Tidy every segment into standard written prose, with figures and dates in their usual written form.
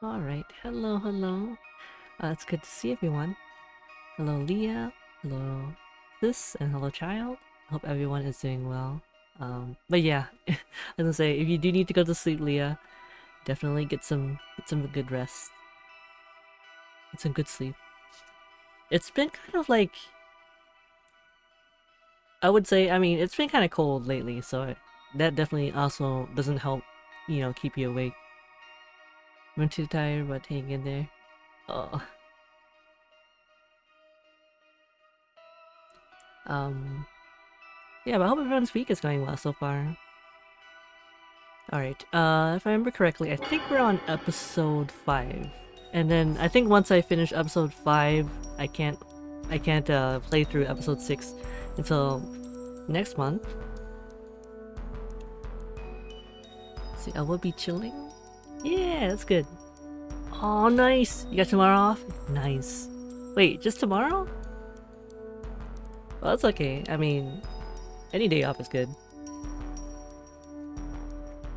Alright, hello, hello. It's good to see everyone. Hello, Leah. Hello, Sis, and hello, Child. Hope everyone is doing well. But yeah, I was gonna say, if you do need to go to sleep, Leah, definitely get some good rest. Get some good sleep. It's been kind of like, I would say, I mean, it's been kind of cold lately, so that definitely also doesn't help, you know, keep you awake. I'm too tired, but hang in there. Oh. Yeah, but I hope everyone's week is going well so far. Alright, if I remember correctly, I think we're on episode 5. And then I think once I finish episode 5, I can't play through episode 6 until next month. See, I will be chilling. Yeah, that's good. Oh, nice! You got tomorrow off? Nice. Wait, just tomorrow? Well, that's okay. I mean, any day off is good.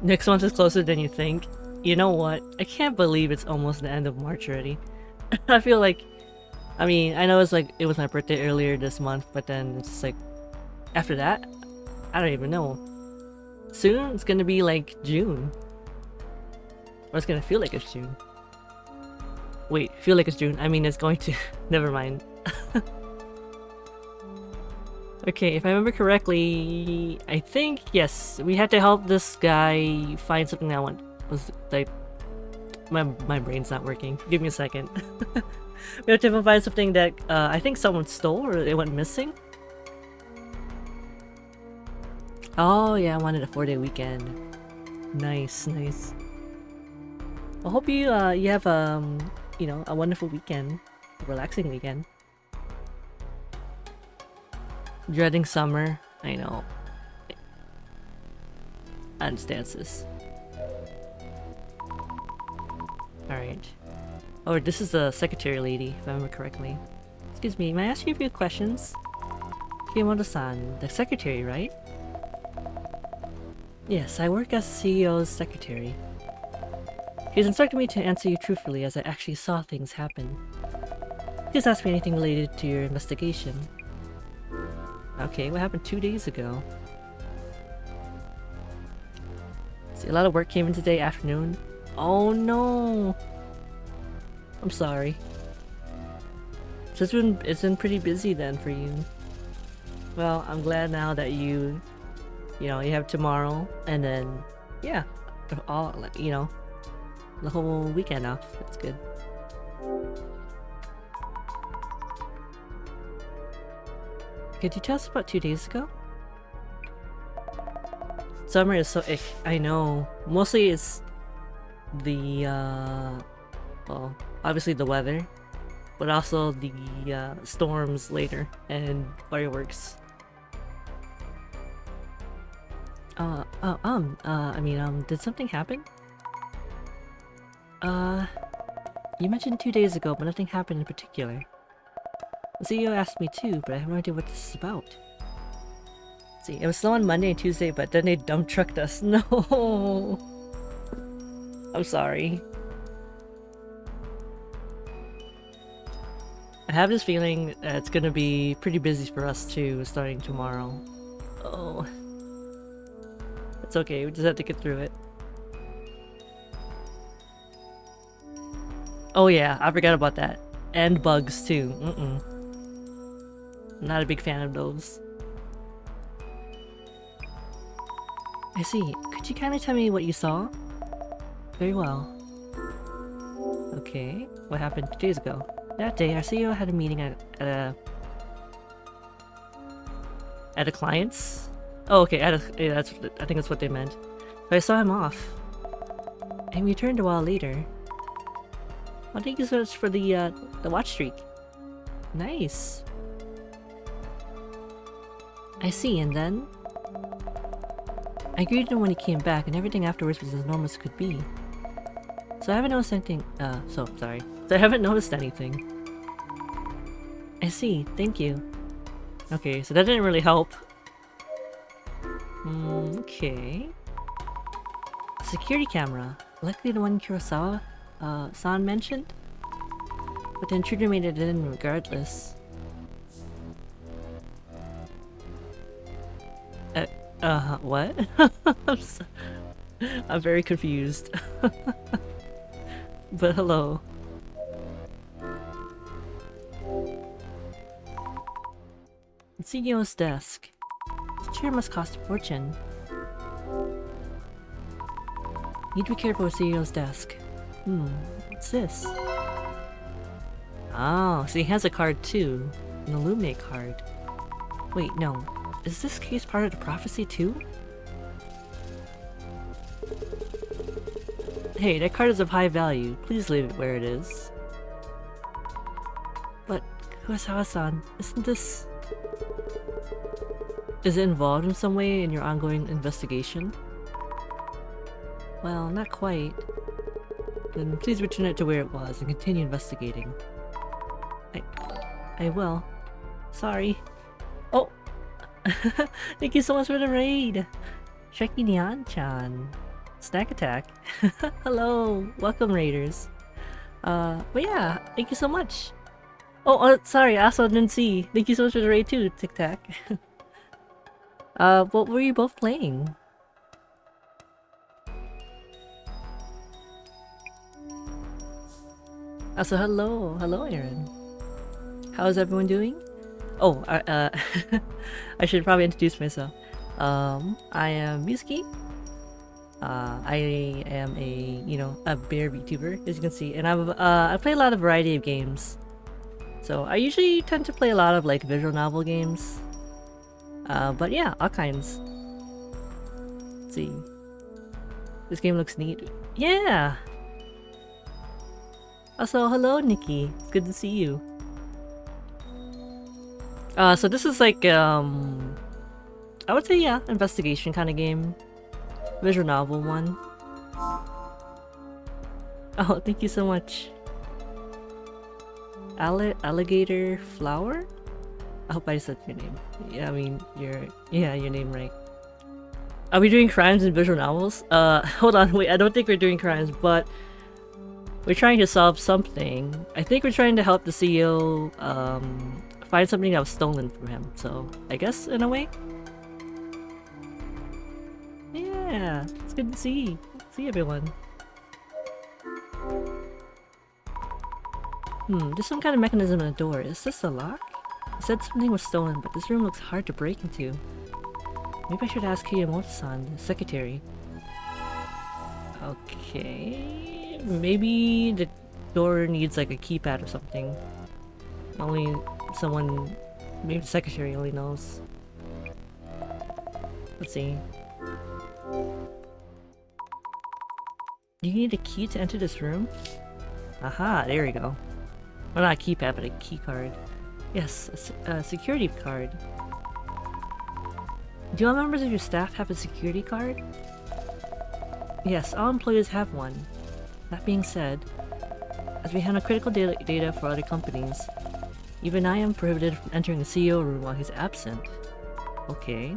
Next month is closer than you think. You know what? I can't believe it's almost the end of March already. I feel like, I mean, I know it's like it was my birthday earlier this month, but then it's just like after that, I don't even know. Soon it's gonna be like June. Or it's gonna feel like it's June. Wait, feel like it's June. I mean, it's going to. Never mind. Okay, if I remember correctly, I think, yes, we had to help this guy find something that was like, my brain's not working. Give me a second. We had to find something that I think someone stole or it went missing. Oh yeah, I wanted a 4-day weekend. Nice, nice. I hope you you have you know, a wonderful weekend, a relaxing weekend. Dreading summer, I know. I understand this. Alright. Oh, this is the secretary lady, if I remember correctly. Excuse me, may I ask you a few questions? Kimoto-san, the secretary, right? Yes, I work as CEO's secretary. He's instructed me to answer you truthfully as I actually saw things happen. Please ask me anything related to your investigation. Okay, what happened 2 days ago? See, a lot of work came in today afternoon. Oh no! I'm sorry. So it's been pretty busy then for you. Well, I'm glad now that you know, you have tomorrow and then, yeah, all, you know, the whole weekend off. That's good. Could you tell us about 2 days ago? Summer is so ick. I know. Mostly it's the, well, obviously the weather, but also the storms later and fireworks. I mean, did something happen? You mentioned 2 days ago, but nothing happened in particular. The CEO asked me too, but I have no idea what this is about. See, it was slow on Monday and Tuesday, but then they dump trucked us. No! I'm sorry. I have this feeling that it's gonna be pretty busy for us too, starting tomorrow. Oh. It's okay, we just have to get through it. Oh yeah, I forgot about that. And bugs too. Not a big fan of those. I see. Could you kindly tell me what you saw? Very well. Okay, what happened 2 days ago? That day, our CEO had a meeting at a client's? Oh, okay, yeah, I think that's what they meant. So I saw him off. And we returned a while later. Well, thank you so much for the watch streak. Nice. I see, and then? I greeted him when he came back, and everything afterwards was as normal as could be. So I haven't noticed anything. So I haven't noticed anything. I see, thank you. Okay, so that didn't really help. Okay. Security camera. Likely the one Kurosawa san mentioned? But the intruder made it in regardless. What? I'm very confused. But hello. The CEO's desk. This chair must cost a fortune. Need to be careful with CEO's desk. What's this? Oh, so he has a card too. An Illuminate card. Wait, no. Is this case part of the prophecy too? Hey, that card is of high value. Please leave it where it is. But, Kurosawa-san, isn't this... Is it involved in some way in your ongoing investigation? Well, not quite. Then please return it to where it was and continue investigating. I will. Sorry. Oh! Thank you so much for the raid! Sheki Nyan-chan. Snack attack. Hello, welcome raiders. But yeah, thank you so much. Oh, sorry, I also didn't see. Thank you so much for the raid too, Tic Tac. What were you both playing? Also, hello, Aaron. How is everyone doing? Oh, I should probably introduce myself. I am Miski. I am a bear VTuber, as you can see, and I play a lot of variety of games. So I usually tend to play a lot of like visual novel games. But yeah, all kinds. Let's see. This game looks neat. Yeah! Also, hello Nikki. It's good to see you. So this is like, I would say, yeah, investigation kind of game. Visual novel one. Oh, thank you so much. Alligator Flower? I hope I said your name. Yeah, I mean, your name right. Are we doing crimes in visual novels? Hold on, wait, I don't think we're doing crimes, but we're trying to solve something. I think we're trying to help the CEO, find something that was stolen from him, so I guess in a way? Yeah, it's good to see everyone. There's some kind of mechanism in the door. Is this a lock? It said something was stolen, but this room looks hard to break into. Maybe I should ask Kiyamoto-san, the secretary. Okay... Maybe the door needs like a keypad or something. Only someone... Maybe the secretary only knows. Let's see. Do you need a key to enter this room? Aha, there we go. Well, not a keypad, but a key card. Yes, a security card. Do all members of your staff have a security card? Yes, all employees have one. That being said, as we handle critical data for other companies, even I am prohibited from entering the CEO room while he's absent. Okay,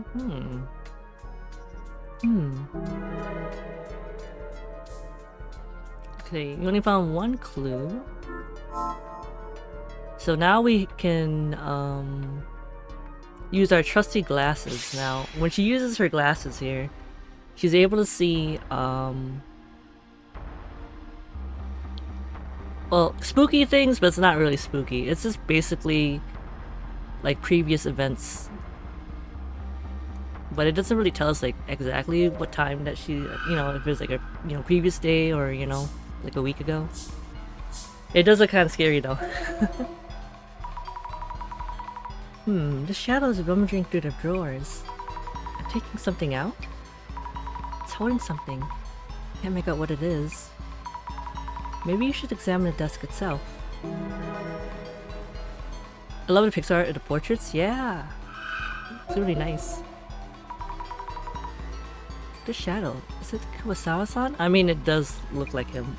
Okay, we only found one clue. So now we can, use our trusty glasses. Now, when she uses her glasses here, she's able to see, well, spooky things, but it's not really spooky. It's just basically like previous events. But it doesn't really tell us like exactly what time that she, if it was like a, previous day or, like a week ago. It does look kind of scary though. The shadows are rummaging through the drawers. I'm taking something out? It's holding something. Can't make out what it is. Maybe you should examine the desk itself. I love the pixel art of the portraits. Yeah! It's really nice. The shadow. Is it Kuwasawa-san? I mean, it does look like him.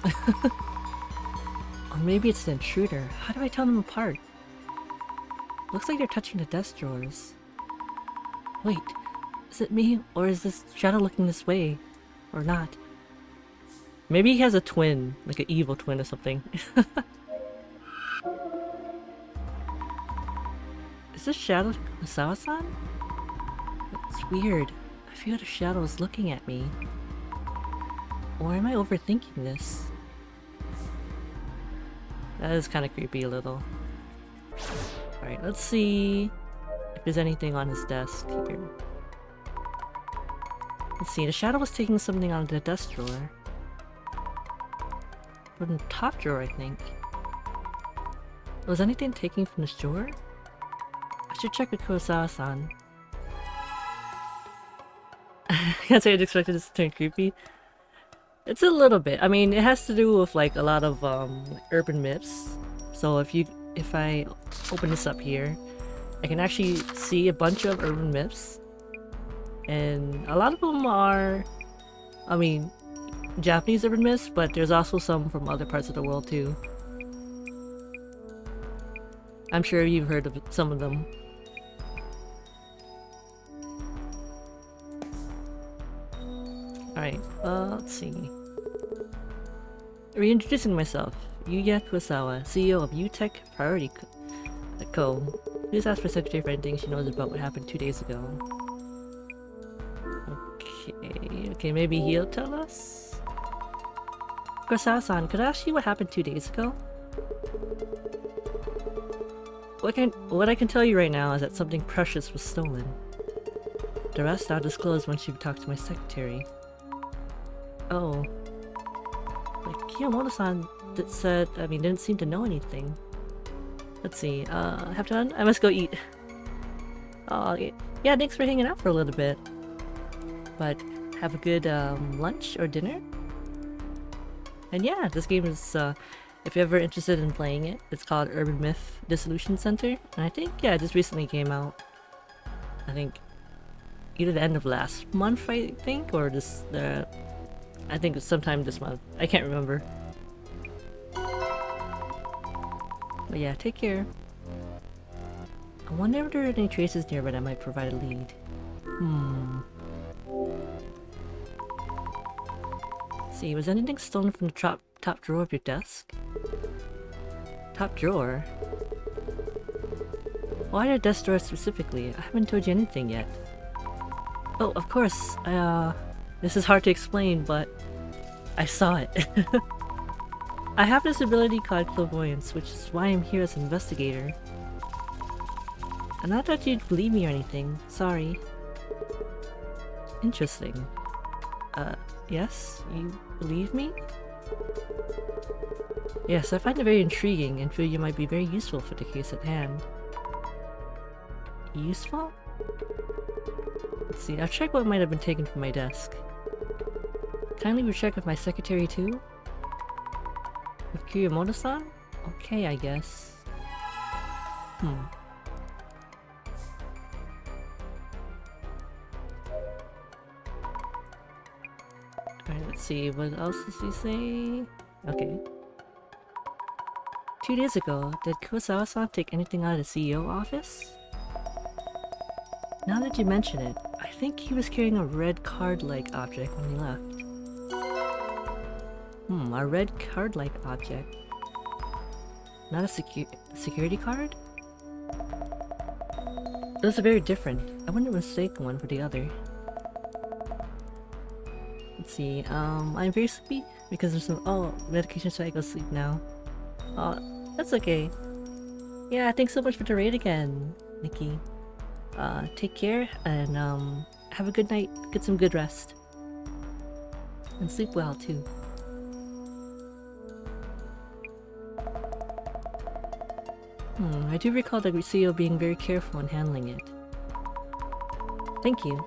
Or maybe it's the intruder. How do I tell them apart? Looks like they're touching the desk drawers. Wait, is it me? Or is this shadow looking this way? Or not? Maybe he has a twin, like an evil twin or something. Is this shadow Kuwasawa-san? It's weird. I feel the shadow is looking at me. Or am I overthinking this? That is kind of creepy a little. Alright, let's see if there's anything on his desk here. Let's see, the shadow was taking something out of the desk drawer. From the top drawer, I think. Was anything taken from this drawer? I should check with Kurosawa-san. I can't say I'd expected this to turn creepy. It's a little bit. I mean, it has to do with like a lot of urban myths. So if I open this up here, I can actually see a bunch of urban myths. And a lot of them are, I mean, Japanese urban myths, but there's also some from other parts of the world too. I'm sure you've heard of some of them. Alright, Alright, let's see. Reintroducing myself. Yuya Kurosawa, CEO of UTech Priority Co. Please ask for secretary for anything she knows about what happened 2 days ago. Okay, maybe he'll tell us? Kurosawa-san, could I ask you what happened 2 days ago? What I can tell you right now is that something precious was stolen. The rest I'll disclose once you've talked to my secretary. Oh. Like, Kiyomoto-san didn't seem to know anything. Let's see, have done? I must go eat. Oh, yeah, thanks for hanging out for a little bit. But have a good, lunch or dinner? And yeah, this game is, if you're ever interested in playing it, it's called Urban Myth Dissolution Center. And I think, yeah, it just recently came out. I think either the end of last month, I think, or just I think it was sometime this month. I can't remember. But yeah, take care. I wonder if there are any traces nearby that might provide a lead. See, was anything stolen from the top drawer of your desk? Top drawer? Why the desk drawer specifically? I haven't told you anything yet. Oh, of course, this is hard to explain, but I saw it. I have this ability called clairvoyance, which is why I'm here as an investigator. And not that you'd believe me or anything, sorry. Interesting. Yes? You believe me? Yes, I find it very intriguing and feel you might be very useful for the case at hand. Useful? Let's see, I'll check what might have been taken from my desk. Kindly recheck with my secretary too? With Kiyomoto-san? Okay, I guess. Alright, let's see, what else does he say? Okay. 2 days ago, did Kurosawa-san take anything out of the CEO office? Now that you mention it, I think he was carrying a red card-like object when he left. A red card-like object. Not a security card? Those are very different. I wouldn't mistake one for the other. Let's see, I'm very sleepy because there's some- oh, medication so I go sleep now. Oh, that's okay. Yeah, thanks so much for the raid again, Nikki. Take care and have a good night, get some good rest. And sleep well too. I do recall the CEO being very careful in handling it. Thank you.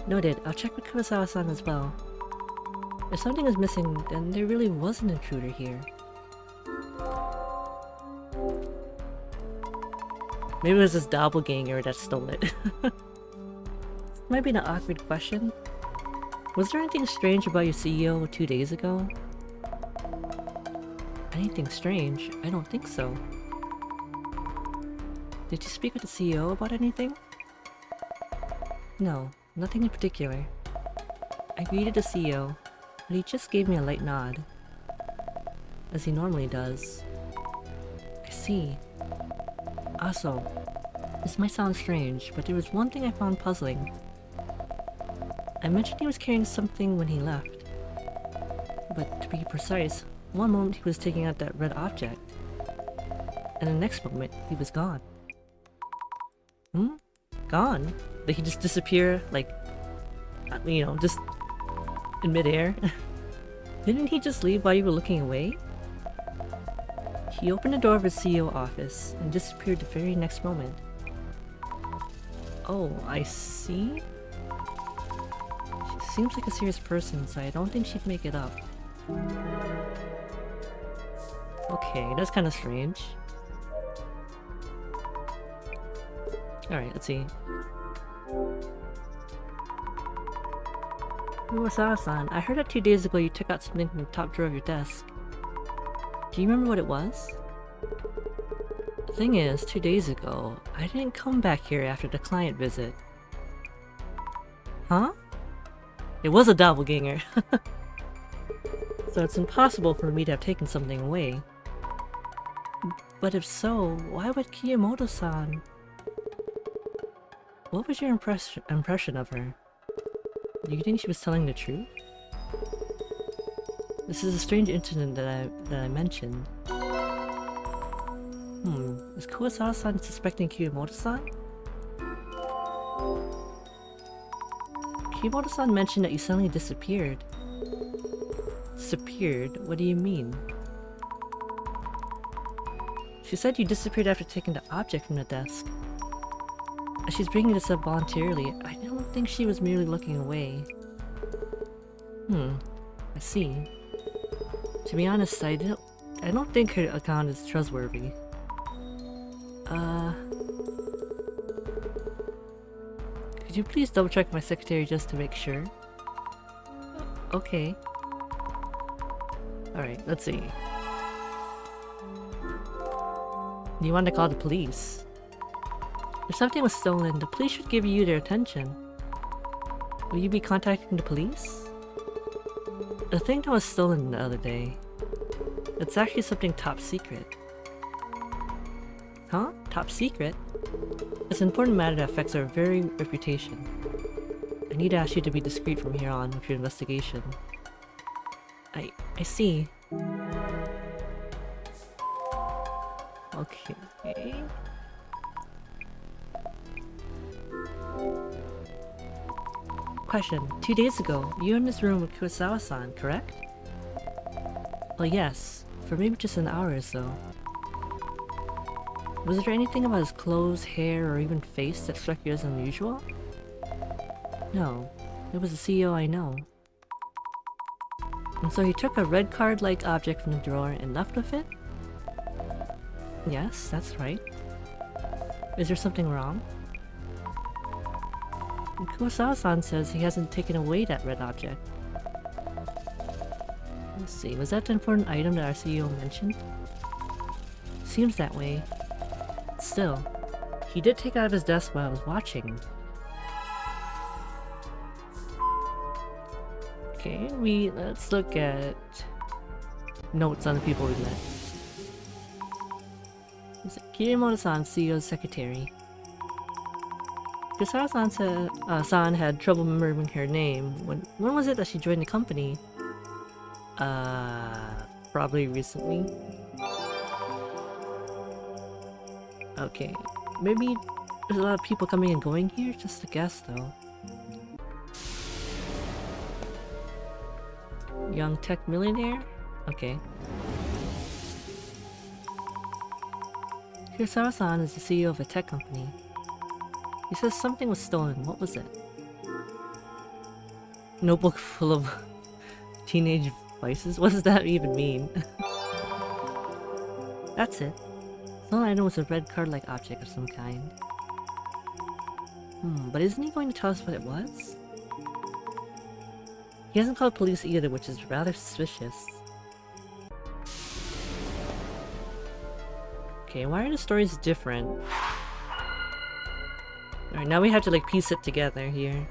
Noted, I'll check with Kurosawa-san as well. If something is missing, then there really was an intruder here. Maybe it was this doppelganger that stole it. Might be an awkward question. Was there anything strange about your CEO 2 days ago? Anything strange? I don't think so. Did you speak with the CEO about anything? No, nothing in particular. I greeted the CEO, but he just gave me a light nod. As he normally does. I see. Also, this might sound strange, but there was one thing I found puzzling. I mentioned he was carrying something when he left. But to be precise, one moment he was taking out that red object, and the next moment he was gone. Gone? Did he just disappear, like, you know, just in midair? Didn't he just leave while you were looking away? He opened the door of his CEO office and disappeared the very next moment. Oh, I see? She seems like a serious person, so I don't think she'd make it up. Okay, that's kind of strange. Alright, let's see. Kurosawa-san, I heard that 2 days ago you took out something from the top drawer of your desk. Do you remember what it was? The thing is, 2 days ago, I didn't come back here after the client visit. Huh? It was a doppelganger. So it's impossible for me to have taken something away. But if so, why would Kiyomoto-san... What was your impression of her? Do you think she was telling the truth? This is a strange incident that I mentioned. Is Kurosawa-san suspecting Kiyomoto-san? Kiyomoto-san mentioned that you suddenly disappeared. Disappeared? What do you mean? She said you disappeared after taking the object from the desk. She's bringing this up voluntarily. I don't think she was merely looking away. I see. To be honest, I don't think her account is trustworthy. Could you please double check my secretary just to make sure? Okay. Alright, let's see. You want to call the police? If something was stolen, the police should give you their attention. Will you be contacting the police? The thing that was stolen the other day. It's actually something top secret. Huh? Top secret? It's an important matter that affects our very reputation. I need to ask you to be discreet from here on with your investigation. I see. Okay. Question. 2 days ago, you were in this room with Kurosawa-san, correct? Well, yes. For maybe just an hour or so. Was there anything about his clothes, hair, or even face that struck you as unusual? No. It was the CEO I know. And so he took a red card-like object from the drawer and left with it? Yes, that's right. Is there something wrong? Kurosawa-san says he hasn't taken away that red object. Let's see, was that the important item that our CEO mentioned? Seems that way. Still, he did take it out of his desk while I was watching. Okay, let's look at notes on the people we met. Kirimoto-san, CEO's secretary. Kurosawa-san had trouble remembering her name. When was it that she joined the company? Probably recently. Okay, maybe there's a lot of people coming and going here? Just a guess though. Young tech millionaire? Okay. Kurosawa-san is the CEO of a tech company. He says something was stolen. What was it? Notebook full of teenage vices? What does that even mean? That's it. All I know was a red card-like object of some kind. But isn't he going to tell us what it was? He hasn't called police either, which is rather suspicious. Okay, why are the stories different? Alright, now we have to like piece it together here.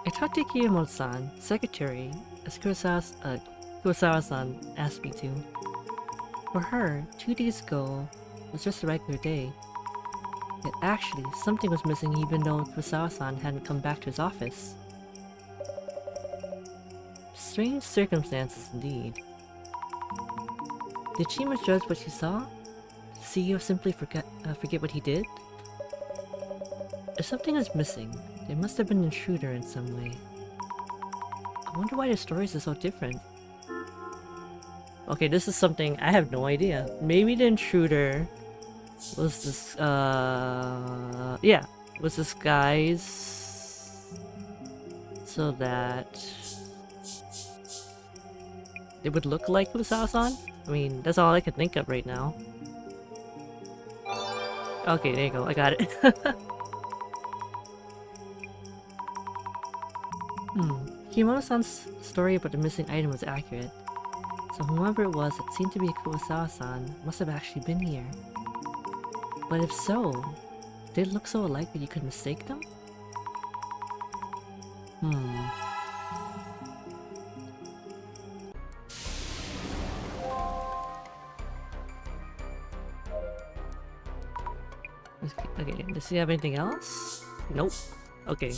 I talked to Kiyomoto-san, secretary, as Kurosawa-san asked me to. For her, 2 days ago was just a regular day. Yet actually, something was missing even though Kurosawa-san hadn't come back to his office. Strange circumstances indeed. Did she misjudge what she saw? Did the CEO simply forget what he did? If something is missing, there must have been an intruder in some way. I wonder why the stories are so different. Okay, this is something I have no idea. Maybe the intruder was this, yeah, was disguised so that it would look like Kurosawa-san? I mean, that's all I can think of right now. Okay, there you go, I got it. Kimono-san's story about the missing item was accurate. So whoever it was that seemed to be Kurosawa-san must have actually been here. But if so, They look so alike that you could mistake them? Hmm. Okay, does he have anything else? Nope. Okay.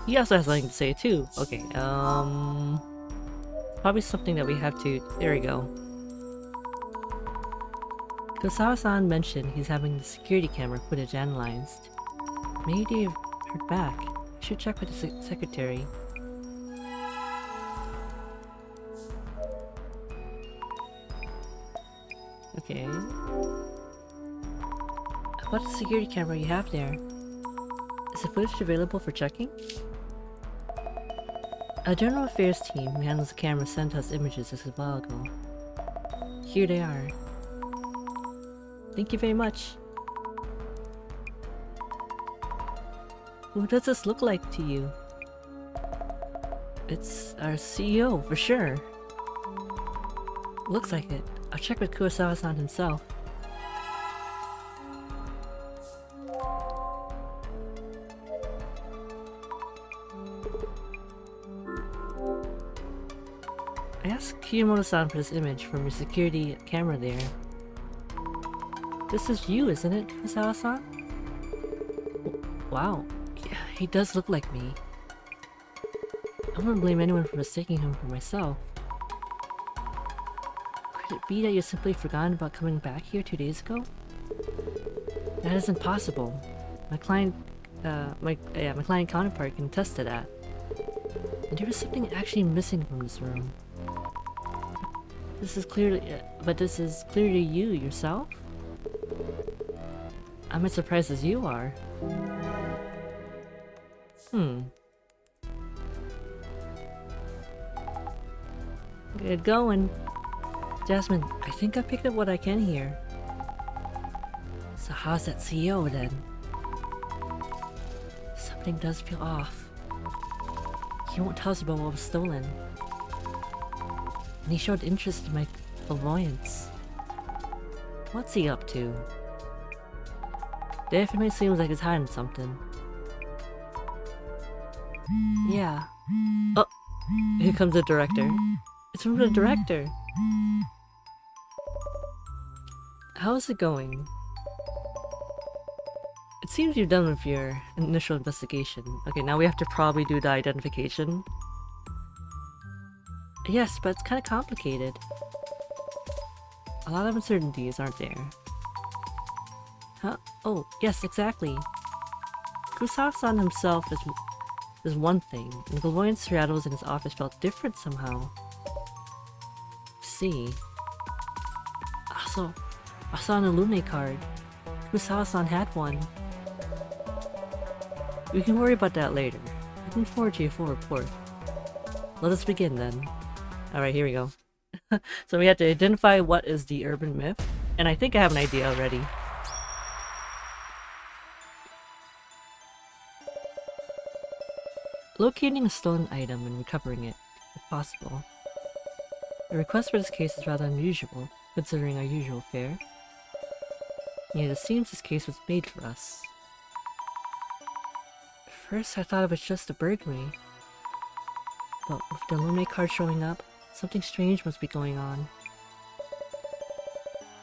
He also has something to say too. Okay, probably something that we have to... There we go. Kosawa-san mentioned he's having the security camera footage analyzed. Maybe they've heard back. I should check with the secretary. Okay. About the security camera you have there? Is the footage available for checking? A general affairs team who handles the camera sent us images just a while ago. Here they are. Thank you very much. Who does this look like to you? It's our CEO, for sure. Looks like it. I'll check with Kurosawa-san himself. I asked Kiyomoto-san for this image from your security camera there. This is you, isn't it, Kurosawa-san? Wow. Yeah, he does look like me. I wouldn't blame anyone for mistaking him for myself. Could it be that you simply forgotten about coming back here 2 days ago? That isn't possible. My client counterpart can attest to that. And there was something actually missing from this room. This is clearly you yourself? I'm as surprised as you are. Good going. Jasmine, I think I picked up what I can here. So how's that CEO then? Something does feel off. He won't tell us about what was stolen. And he showed interest in my clairvoyance. What's he up to? Definitely seems like he's hiding something. Yeah. Oh! Here comes the director. It's from the director! How's it going? It seems you've done with your initial investigation. Okay, now we have to probably do the identification. Yes, but it's kind of complicated. A lot of uncertainties, aren't there? Huh? Oh, yes, exactly. Kurosawa-san himself is one thing, and the clairvoyance rattles in his office felt different somehow. See. Also, I saw an Illuminate card. Kurosawa-san had one. We can worry about that later. Looking forward to your full report. Let us begin then. Alright, here we go. So we have to identify what is the urban myth, and I think I have an idea already. Locating a stolen item and recovering it, if possible. The request for this case is rather unusual, considering our usual fare. Yet it seems this case was made for us. At first I thought it was just a burglary. But with the Illuminate card showing up, something strange must be going on.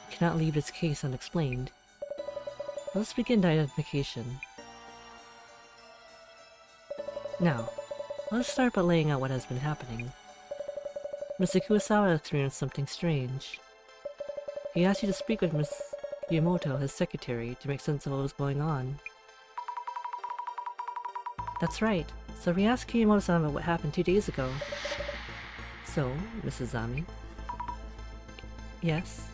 We cannot leave this case unexplained. Let's begin the identification. Now, let's start by laying out what has been happening. Mr. Kurosawa experienced something strange. He asked you to speak with Miss Kiyomoto, his secretary, to make sense of what was going on. That's right. So we asked Kiyomoto-san about what happened 2 days ago. So, Mrs. Zami? Yes?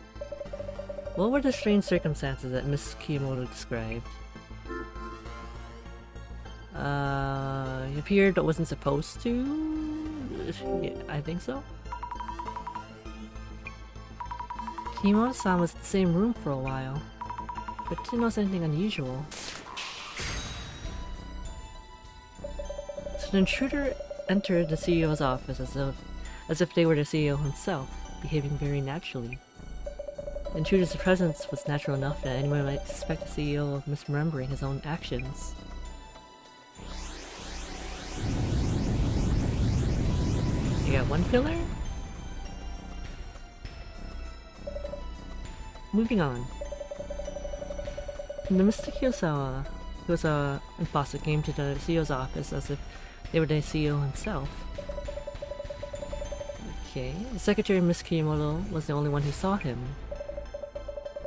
What were the strange circumstances that Miss Kiyomoto described? He appeared but wasn't supposed to? Yeah, I think so. Kiyomoto-san was in the same room for a while, but didn't notice anything unusual. So the intruder entered the CEO's office as if as if they were the CEO himself, behaving very naturally. The intruder's presence was natural enough that anyone might suspect the CEO of misremembering his own actions. You got one pillar? Moving on. The Mr. Kurosawa, who was an imposter, came to the CEO's office as if they were the CEO himself. Okay, the secretary, Miss Kiyimoto, was the only one who saw him.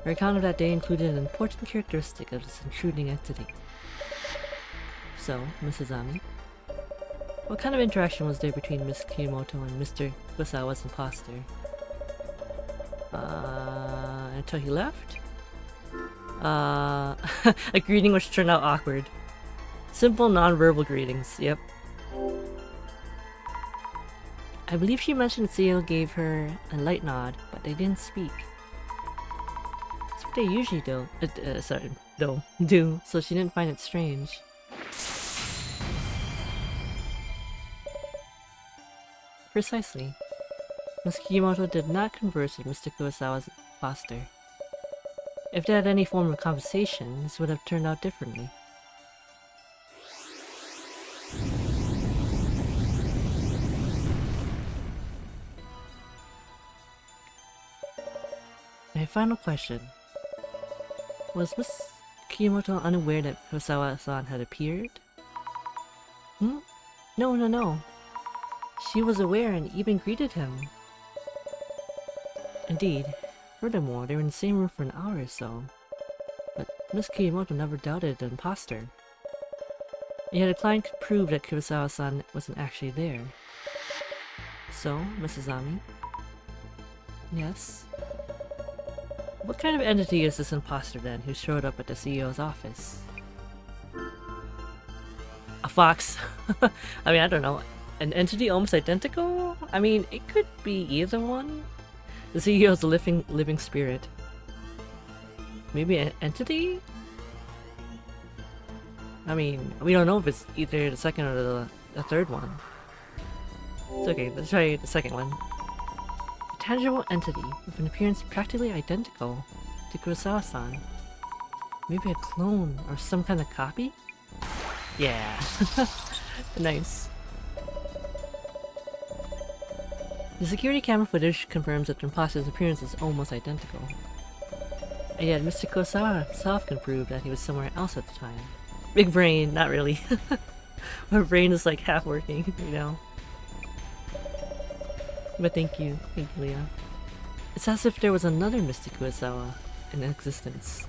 Her account of that day included an important characteristic of this intruding entity. So, Mrs. Ami, what kind of interaction was there between Miss Kiyimoto and Mr. Kurosawa's imposter? Until he left? A greeting which turned out awkward. Simple non-verbal greetings, yep. I believe she mentioned CEO gave her a light nod, but they didn't speak. That's what they usually do, so she didn't find it strange. Precisely. Ms. Kiyimoto did not converse with Mr. Kurosawa's imposter. If they had any form of conversation, this would have turned out differently. My final question. Was Ms. Kiyimoto unaware that Kurosawa-san had appeared? No. She was aware and even greeted him. Indeed. Furthermore, they were in the same room for an hour or so. But Ms. Kiyimoto never doubted the imposter. Yet a client could prove that Kurosawa-san wasn't actually there. So, Mrs. Ami? Yes? What kind of entity is this imposter then, who showed up at the CEO's office? A fox. I mean, I don't know. An entity almost identical? I mean, it could be either one. The CEO is a living spirit. Maybe an entity? I mean, we don't know if it's either the second or the third one. It's okay, let's try the second one. A tangible entity with an appearance practically identical to Kurosawa-san. Maybe a clone or some kind of copy? Yeah. Nice. The security camera footage confirms that the imposter's appearance is almost identical. And yet Mr. Kurosawa himself can prove that he was somewhere else at the time. Big brain, not really. My brain is like half working, you know. But thank you, Leah. It's as if there was another Mr. Kurosawa in existence.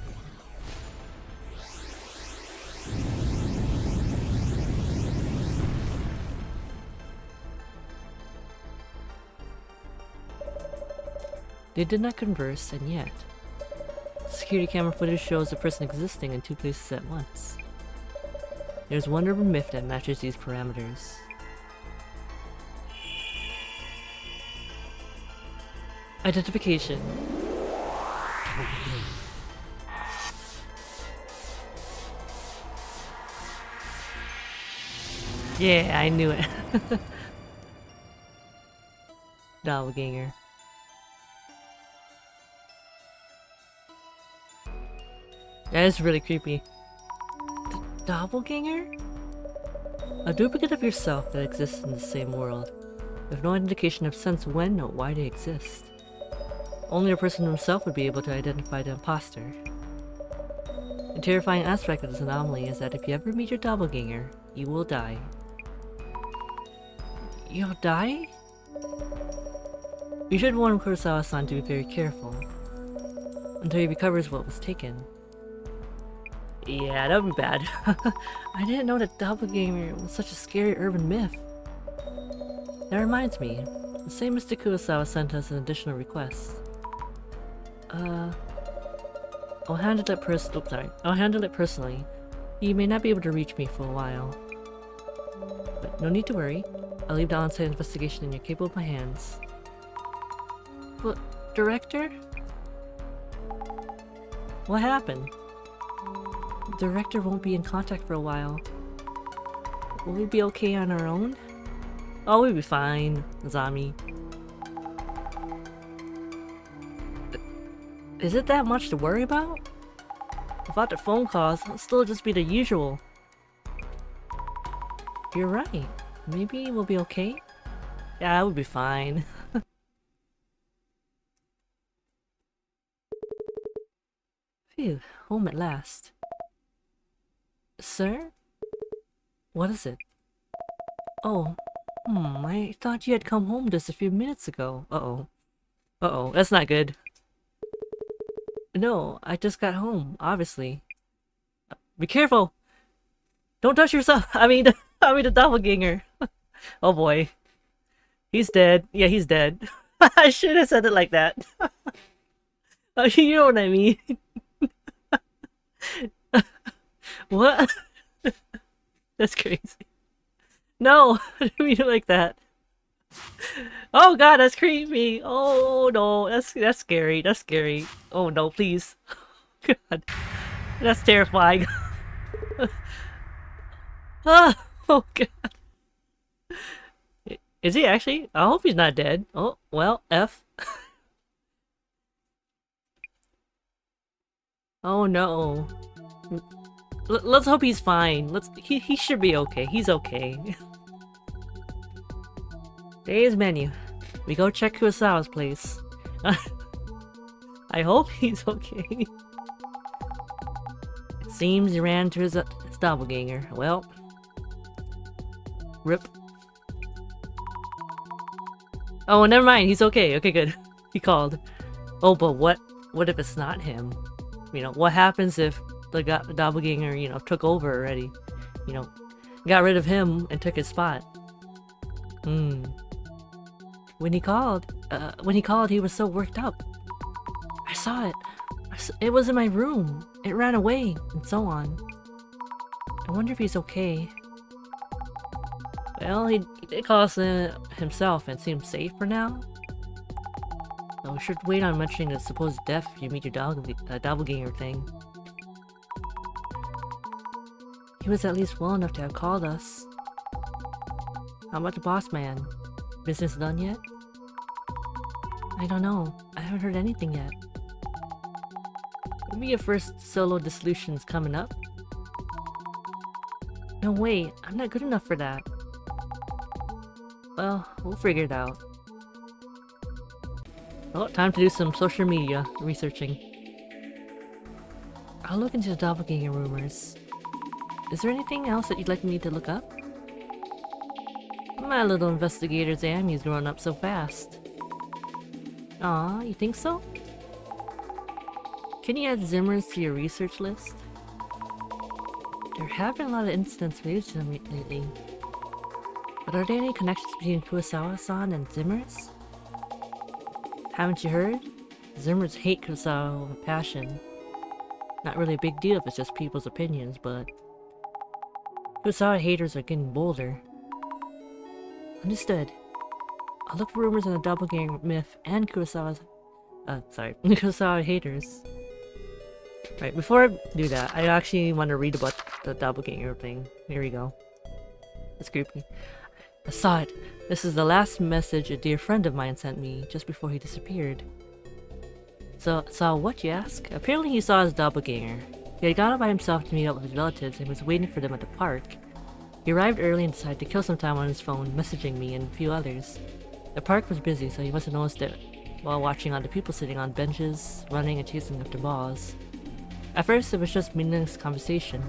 They did not converse, and yet security camera footage shows a person existing in two places at once. There's one urban myth that matches these parameters. Identification. Yeah, I knew it. Doppelganger. That is really creepy. The doppelganger? A duplicate of yourself that exists in the same world, with no indication of sense when or why they exist. Only a person himself would be able to identify the imposter. The terrifying aspect of this anomaly is that if you ever meet your doppelganger, you will die. You'll die? You should warn Kurosawa-san to be very careful, until he recovers what was taken. Yeah, that would be bad. I didn't know that doppelganger was such a scary urban myth. That reminds me, the same Mr. Kurosawa sent us an additional request. I'll handle it personally. You may not be able to reach me for a while. But no need to worry. I'll leave the on-site investigation in your capable hands. But, Director? What happened? The Director won't be in contact for a while. Will we be okay on our own? Oh, we'll be fine, Zami. Is it that much to worry about? Without the phone calls, it'll still just be the usual. You're right. Maybe we'll be okay? Yeah, we'll be fine. Phew, home at last. Sir? What is it? Oh, I thought you had come home just a few minutes ago. Uh-oh. Uh-oh, that's not good. No, I just got home, obviously. Be careful! Don't touch yourself! I mean the doppelganger. Oh boy. He's dead. Yeah, he's dead. I should have said it like that. You know what I mean. What? That's crazy. No, I didn't mean it like that. Oh god, that's creepy. Oh no, that's scary. That's scary. Oh no, please. God, that's terrifying. Ah, oh god. Is he actually? I hope he's not dead. Oh well, F. Oh no. Let's hope he's fine. He should be okay. He's okay. Today's menu. We go check Kurosawa's place. I hope he's okay. It seems he ran to his doppelganger. Well, rip. Oh, never mind. He's okay. Okay, good. He called. Oh, but what if it's not him? You know, what happens if the doppelganger, you know, took over already? You know, got rid of him and took his spot. When he called, he was so worked up. I saw it. It was in my room. It ran away, and so on. I wonder if he's okay. Well, he did call us himself and seems safe for now. So we should wait on mentioning the supposed death if you meet your doppelganger thing. He was at least well enough to have called us. How about the boss man? Business done yet? I don't know. I haven't heard anything yet. Maybe your first solo Dissolution's coming up? No way, I'm not good enough for that. Well, we'll figure it out. Well, time to do some social media researching. I'll look into the doppelganger rumors. Is there anything else that you'd like me to look up? My little investigator's Ammy's growing up so fast. Aw, you think so? Can you add Zimmers to your research list? There have been a lot of incidents related to them lately. But are there any connections between Kurosawa-san and Zimmers? Haven't you heard? Zimmers hate Kurosawa with passion. Not really a big deal if it's just people's opinions, but Kurosawa haters are getting bolder. Understood. I'll look for rumors on the doppelganger myth and Kurosawa's Kurosawa haters. Right, before I do that, I actually want to read about the doppelganger thing. Here we go. It's creepy. I saw it. This is the last message a dear friend of mine sent me just before he disappeared. So, saw what, you ask? Apparently he saw his doppelganger. He had gone out by himself to meet up with his relatives and was waiting for them at the park. He arrived early and decided to kill some time on his phone, messaging me and a few others. The park was busy, so he must have noticed it while watching all the people sitting on benches, running and chasing after balls. At first, it was just meaningless conversation.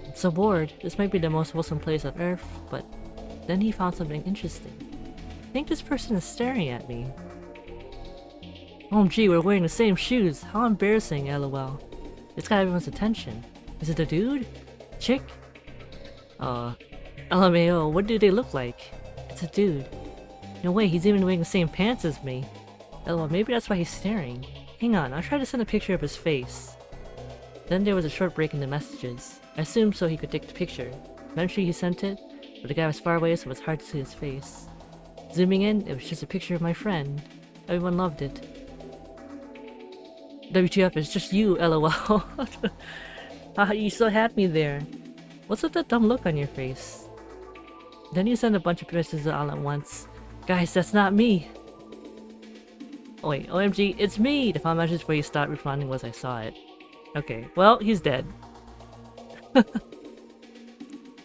I'm so bored. This might be the most wholesome place on earth, but then he found something interesting. I think this person is staring at me. OMG, we're wearing the same shoes. How embarrassing, lol. It's got everyone's attention. Is it a dude? Chick? LMAO, what do they look like? It's a dude. No way, he's even wearing the same pants as me. LOL, maybe that's why he's staring. Hang on, I'll try to send a picture of his face. Then there was a short break in the messages. I assumed so he could take the picture. Eventually he sent it, but the guy was far away so it was hard to see his face. Zooming in, it was just a picture of my friend. Everyone loved it. WTF, it's just you, lol. You still had me there. What's with that dumb look on your face? Then you send a bunch of messages all at once. Guys, that's not me. Oh wait, OMG, it's me! The final message where you stopped responding was I saw it. Okay, well, he's dead.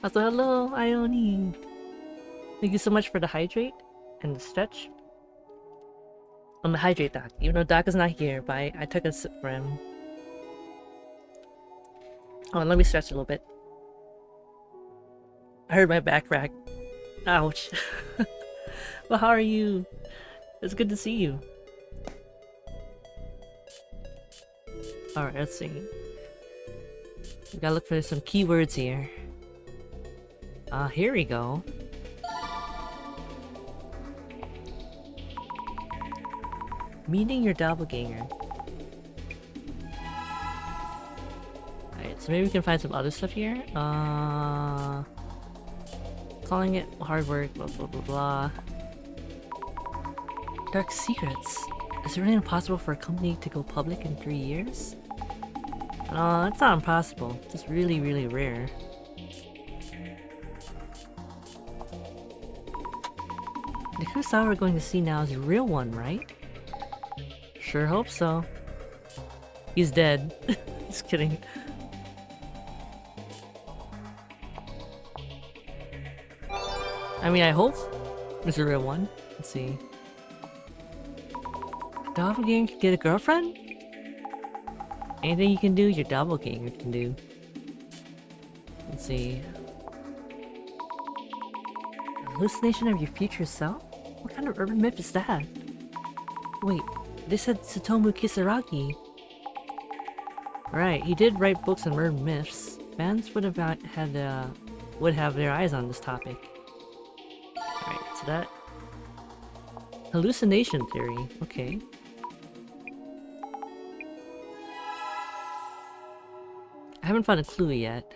Also, hello, Ione! Thank you so much for the hydrate and the stretch. I'm the hydrate Doc, even though Doc is not here, but I took a sip for him. Oh, let me stretch a little bit. I heard my back crack. Ouch. Well, how are you? It's good to see you. Alright, let's see. We gotta look for some keywords here. Here we go. Meeting your doppelganger. Alright, so maybe we can find some other stuff here. Calling it hard work, blah blah blah blah. Dark secrets. Is it really impossible for a company to go public in 3 years? It's not impossible. It's just really, really rare. The Kurosawa we're going to see now is a real one, right? Sure hope so. He's dead. Just kidding. I mean, I hope it's a real one. Let's see. Doppelganger can get a girlfriend? Anything you can do, your doppelganger can do. Let's see. Hallucination of your future self? What kind of urban myth is that? Wait, they said Tsutomu Kisaragi. Right, he did write books on urban myths. Fans would have their eyes on this topic. Alright, so that... Hallucination theory, okay. I haven't found a clue yet.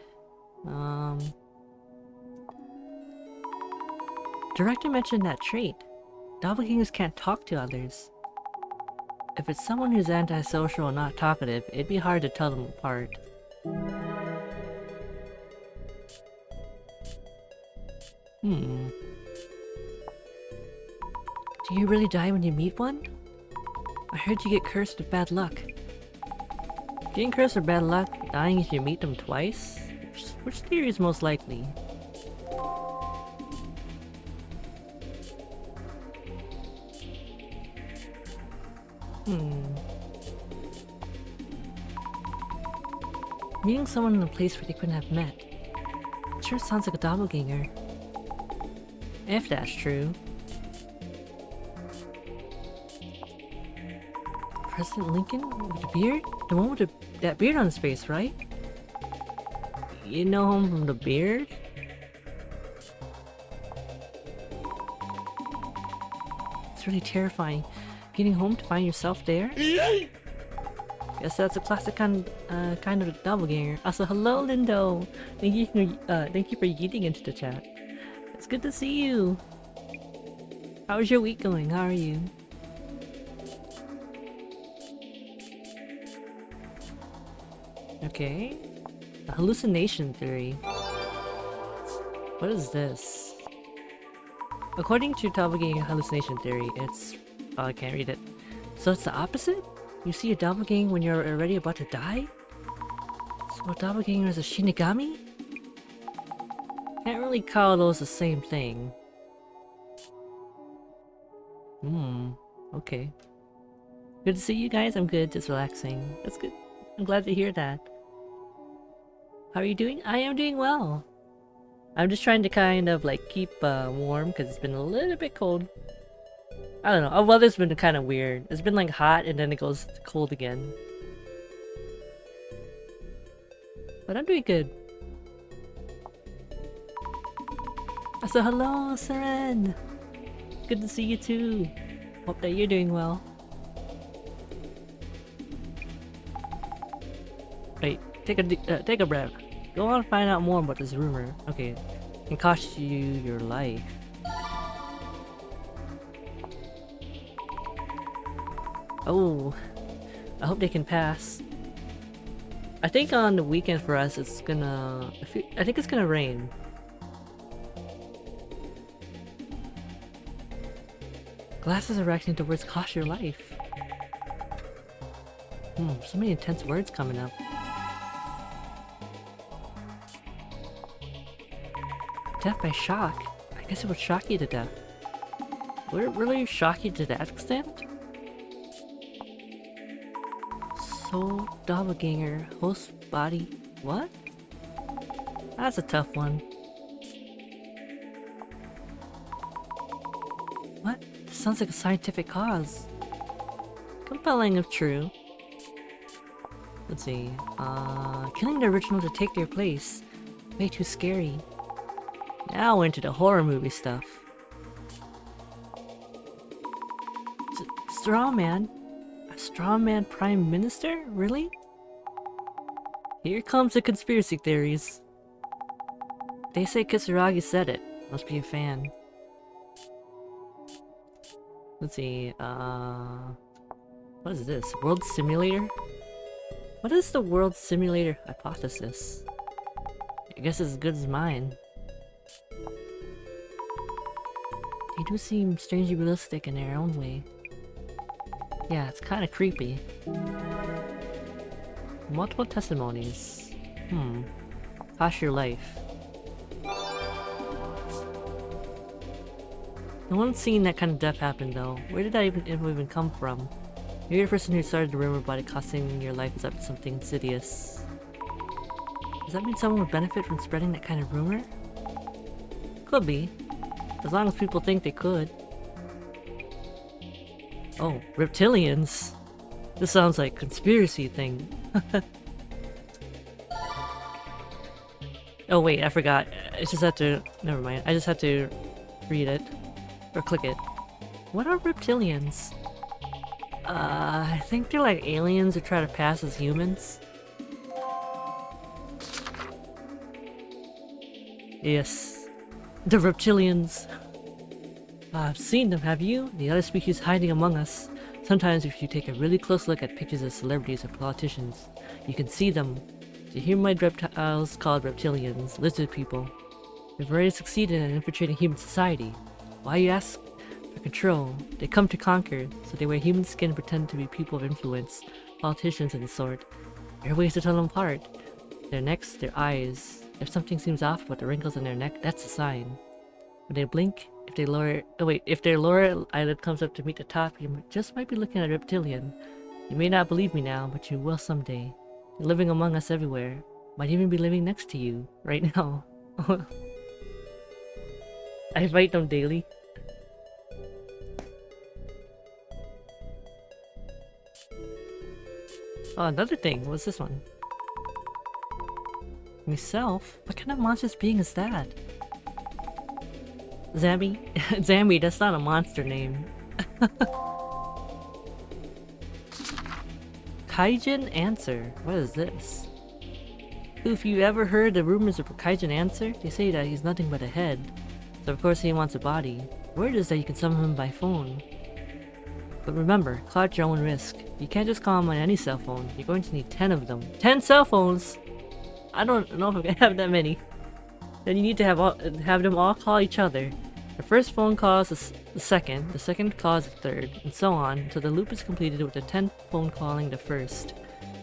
Director mentioned that trait. Doppelgangers can't talk to others. If it's someone who's antisocial and not talkative, it'd be hard to tell them apart. Do you really die when you meet one? I heard you get cursed with bad luck. Getting cursed with bad luck, dying if you meet them twice? Which theory is most likely? Meeting someone in a place where they couldn't have met. It sure sounds like a doppelganger. If that's true. President Lincoln? With the beard? The one with that beard on his face, right? You know him from the beard? It's really terrifying. Getting home to find yourself there? Guess that's a classic kind of doppelganger. Also, hello Lindo! Thank you for yeeting into the chat. It's good to see you! How's your week going? How are you? Okay. A hallucination theory. What is this? According to doppelganger hallucination theory, it's... Oh, I can't read it. So it's the opposite? You see a doppelganger when you're already about to die? So a doppelganger is a shinigami? Can't really call those the same thing. Okay. Good to see you guys. I'm good, just relaxing. That's good. I'm glad to hear that. How are you doing? I am doing well. I'm just trying to kind of like keep warm because it's been a little bit cold. I don't know. Our weather's been kind of weird. It's been like hot and then it goes cold again. But I'm doing good. So hello, Seren! Good to see you too. Hope that you're doing well. Wait, take a breath. Go on and find out more about this rumor. Okay, it can cost you your life. Oh, I hope they can pass. I think on the weekend for us, it's gonna... I think it's gonna rain. Glasses are reacting to words cost your life. So many intense words coming up. Death by shock? I guess it would shock you to death. Would it really shock you to that extent? Soul, doppelganger, host body, what? That's a tough one. What? This sounds like a scientific cause. Compelling if true. Let's see. Killing the original to take their place. Way too scary. Now we're into the horror movie stuff. Straw Man? A straw man prime minister? Really? Here comes the conspiracy theories. They say Kisaragi said it. Must be a fan. Let's see, what is this? World Simulator? What is the World Simulator hypothesis? I guess it's as good as mine. They do seem strangely realistic in their own way. Yeah, it's kinda creepy. Multiple testimonies. Cost your life. No one's seen that kind of death happen though. Where did that even come from? Maybe the person who started the rumor about it costing your life is up to something insidious. Does that mean someone would benefit from spreading that kind of rumor? Could be. As long as people think they could. Oh, reptilians! This sounds like a conspiracy thing. Oh wait, I forgot. I just have to... Never mind. I just have to read it. Or click it. What are reptilians? I think they're like aliens who try to pass as humans. Yes. The reptilians. I've seen them, have you? The other species hiding among us. Sometimes if you take a really close look at pictures of celebrities or politicians, you can see them. The humanoid reptiles called reptilians, lizard people. They've already succeeded in infiltrating human society. Why, you ask? For control. They come to conquer, so they wear human skin and pretend to be people of influence, politicians and the sort. There are ways to tell them apart. Their necks, their eyes. If something seems off about the wrinkles in their neck, that's a sign. When they blink, if their lower eyelid comes up to meet the top, you just might be looking at a reptilian. You may not believe me now, but you will someday. They're living among us everywhere. Might even be living next to you, right now. I fight them daily. Oh, another thing. What's this one? Myself? What kind of monstrous being is that? Zambi? Zambi, that's not a monster name. Kaijin Answer. What is this? If you ever heard the rumors of Kaijin Answer, they say that he's nothing but a head. So of course he wants a body. Word is that you can summon him by phone. But remember, call at your own risk. You can't just call him on any cell phone. You're going to need 10 of them. 10 cell phones! I don't know if I can have that many. Then you need to have them all call each other. The first phone call is the second call is the third, and so on until the loop is completed with the 10th phone calling the first.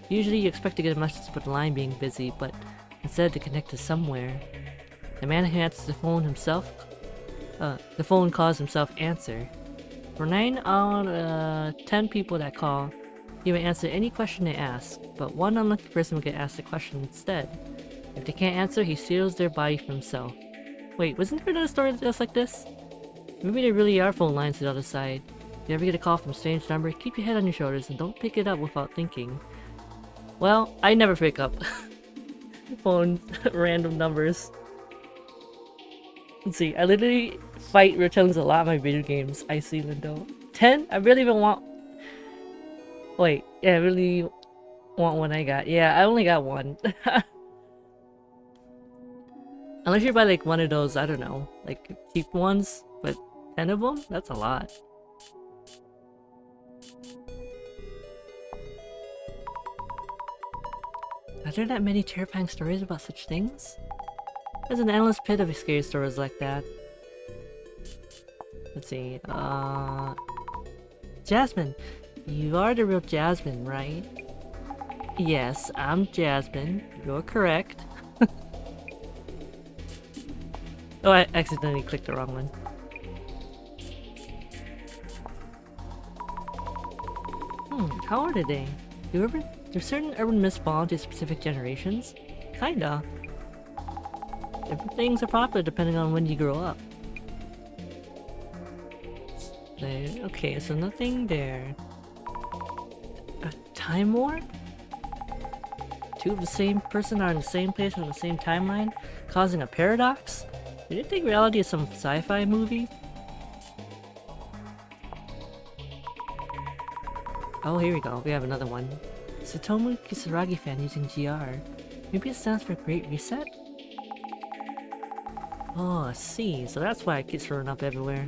Usually you expect to get a message about the line being busy, but instead to connect to somewhere. The man who answers the phone calls himself answer. For 9 out of 10 people that call, he will answer any question they ask, but one unlucky person will get asked the question instead. If they can't answer, he steals their body for himself. Wait, wasn't there another story just like this? Maybe there really are phone lines to the other side. If you ever get a call from a strange number, keep your head on your shoulders and don't pick it up without thinking. Well, I never pick up phone random numbers. Let's see, I literally fight reptilians a lot in my video games. I see Lindo. 10? I really even want... Wait, yeah, I really want one I got. Yeah, I only got one. Unless you're by like one of those, I don't know, like cheap ones, but 10 of them? That's a lot. Are there that many terrifying stories about such things? There's an endless pit of scary stories like that. Let's see, Jasmine! You are the real Jasmine, right? Yes, I'm Jasmine. You're correct. Oh, I accidentally clicked the wrong one. How are they? Do certain urban myths belong to specific generations? Kinda. Different things are popular depending on when you grow up. Okay, so nothing there. A time warp? Two of the same person are in the same place on the same timeline, causing a paradox? Do you think reality is some sci-fi movie? Oh, here we go. We have another one. Satomu Kisaragi fan using GR. Maybe it stands for Great Reset? Oh, I see. So that's why it keeps showing up everywhere.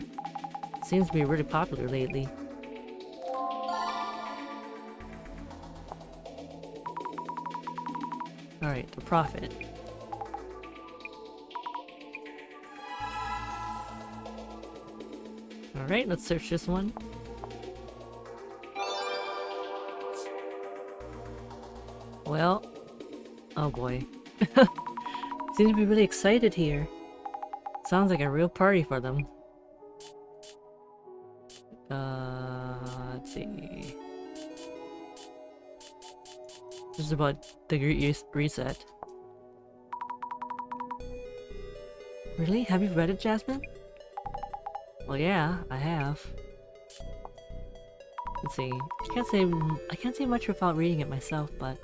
Seems to be really popular lately. Alright, the Prophet. Alright, let's search this one. Well, oh boy. Seems to be really excited here. Sounds like a real party for them. Let's see. This is about the Great Reset. Really? Have you read it, Jasmine? Well, yeah, I have. Let's see. I can't say much without reading it myself, but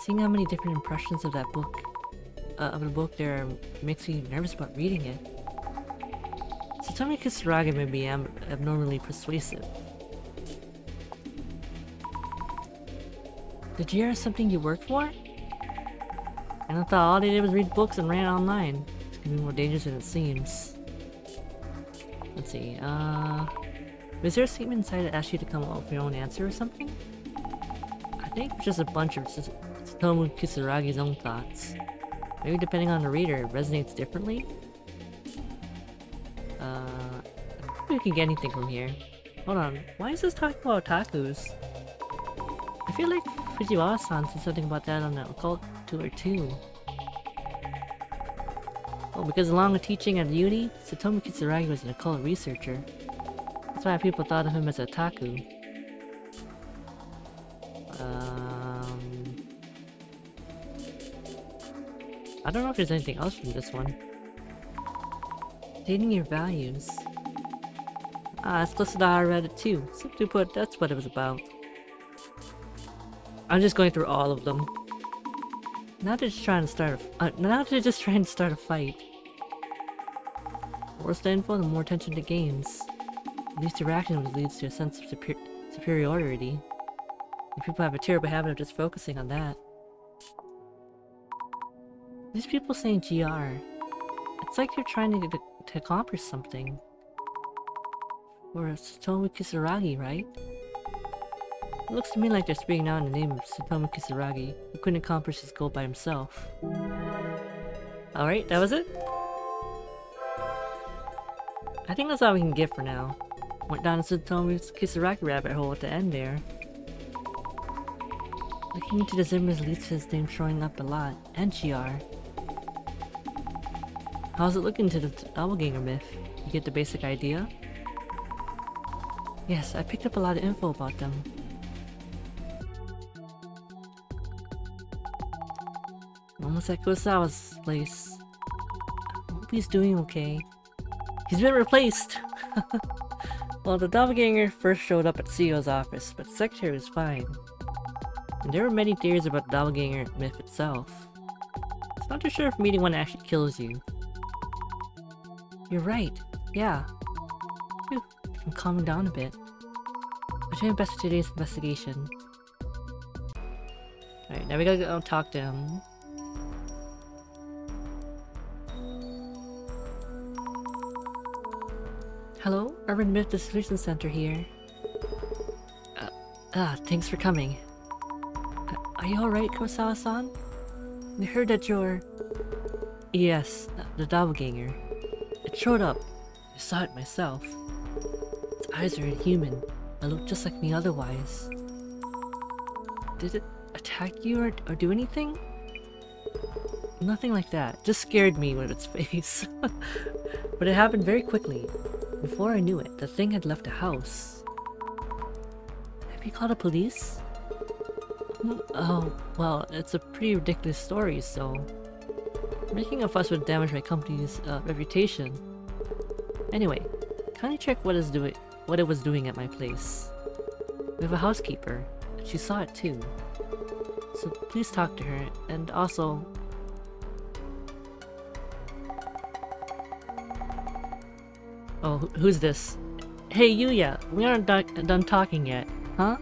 seeing how many different impressions of that book, there makes me nervous about reading it. Satomi Kisaragi may be abnormally persuasive. The GR is something you work for? And I thought all they did was read books and ran online. It's gonna be more dangerous than it seems. Let's see, was there a statement inside that asked you to come up with your own answer or something? I think it's just a bunch of Satomu Kisaragi's own thoughts. Maybe depending on the reader, it resonates differently? I don't think we can get anything from here. Hold on, why is this talking about otakus? I feel like Fujiwara-san said something about that on the occult tour too. Oh, because along with teaching at uni, Satomu Kisaragi was an occult researcher. That's why people thought of him as a otaku. I don't know if there's anything else from this one. Stating your values. Ah, it's close to how I read it too. Simply put, that's what it was about. I'm just going through all of them. Now they're just trying to start a fight. The worse the info, the more attention to gains. Least interaction leads to a sense of superiority. And people have a terrible habit of just focusing on that. These people saying GR. It's like you're trying to accomplish something. Or Satomu Kisaragi, right? It looks to me like they're speaking out in the name of Satomu Kisaragi, who couldn't accomplish his goal by himself. Alright, that was it? I think that's all we can get for now. Went down to Satomu Kisaragi rabbit hole at the end there. Looking into the image leads to his name showing up a lot, and GR. How's it looking to the doppelganger myth? You get the basic idea? Yes, I picked up a lot of info about them. Almost at Kurosawa's place. I hope he's doing okay. He's been replaced! Well, the doppelganger first showed up at CEO's office, but the secretary was fine. And there were many theories about the doppelganger myth itself. It's not too sure if meeting one actually kills you. You're right, yeah. Phew, I'm calming down a bit. I'll try my best for today's investigation. Alright, now we gotta go talk to him. Hello, Urban Myth Dissolution Center here. Thanks for coming. Are you alright, Kurosawa-san? We heard that you're... Yes, the doppelganger. It showed up. I saw it myself. Its eyes are inhuman. It looked just like me otherwise. Did it attack attack you or do anything? Nothing like that. Just scared me with its face. But it happened very quickly. Before I knew it, the thing had left the house. Have you called the police? Oh, well, it's a pretty ridiculous story, so... Making a fuss would damage my company's reputation. Anyway, kindly check what it was doing at my place. We have a housekeeper, and she saw it too. So please talk to her, and also... Oh, who's this? Hey Yuya, we aren't done talking yet, huh?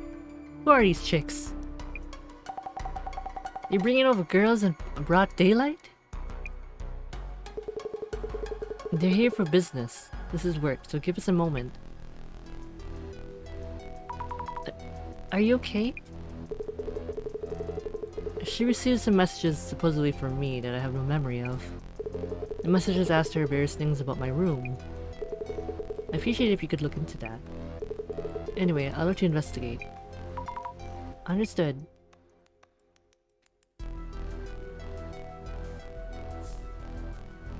Who are these chicks? You bringing over girls in broad daylight? They're here for business. This is work, so give us a moment. Are you okay? She received some messages supposedly from me that I have no memory of. The messages asked her various things about my room. I appreciate it if you could look into that. Anyway, I'll let you investigate. Understood.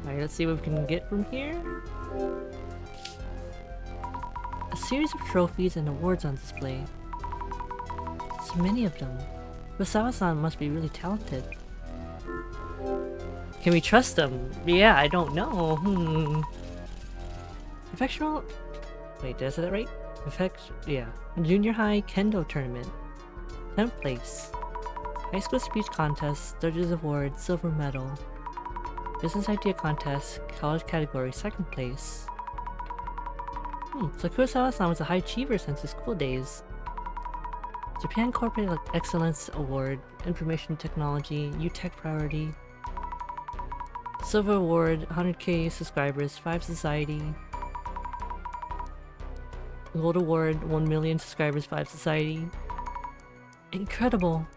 Alright, let's see what we can get from here. A series of trophies and awards on display. So many of them. Wasawa-san must be really talented. Can we trust them? Yeah, I don't know. Professional... Wait, did I say that right? Yeah. Junior High Kendo Tournament. 10th place. High School Speech Contest, Judges Award, Silver Medal. Business Idea Contest, College Category, 2nd place. So Kurosawa-san was a high achiever since his school days. Japan Corporate Excellence Award, Information Technology, UTech Priority. Silver Award, 100k subscribers, 5 Society. Gold Award, 1 million subscribers, 5 Society. Incredible!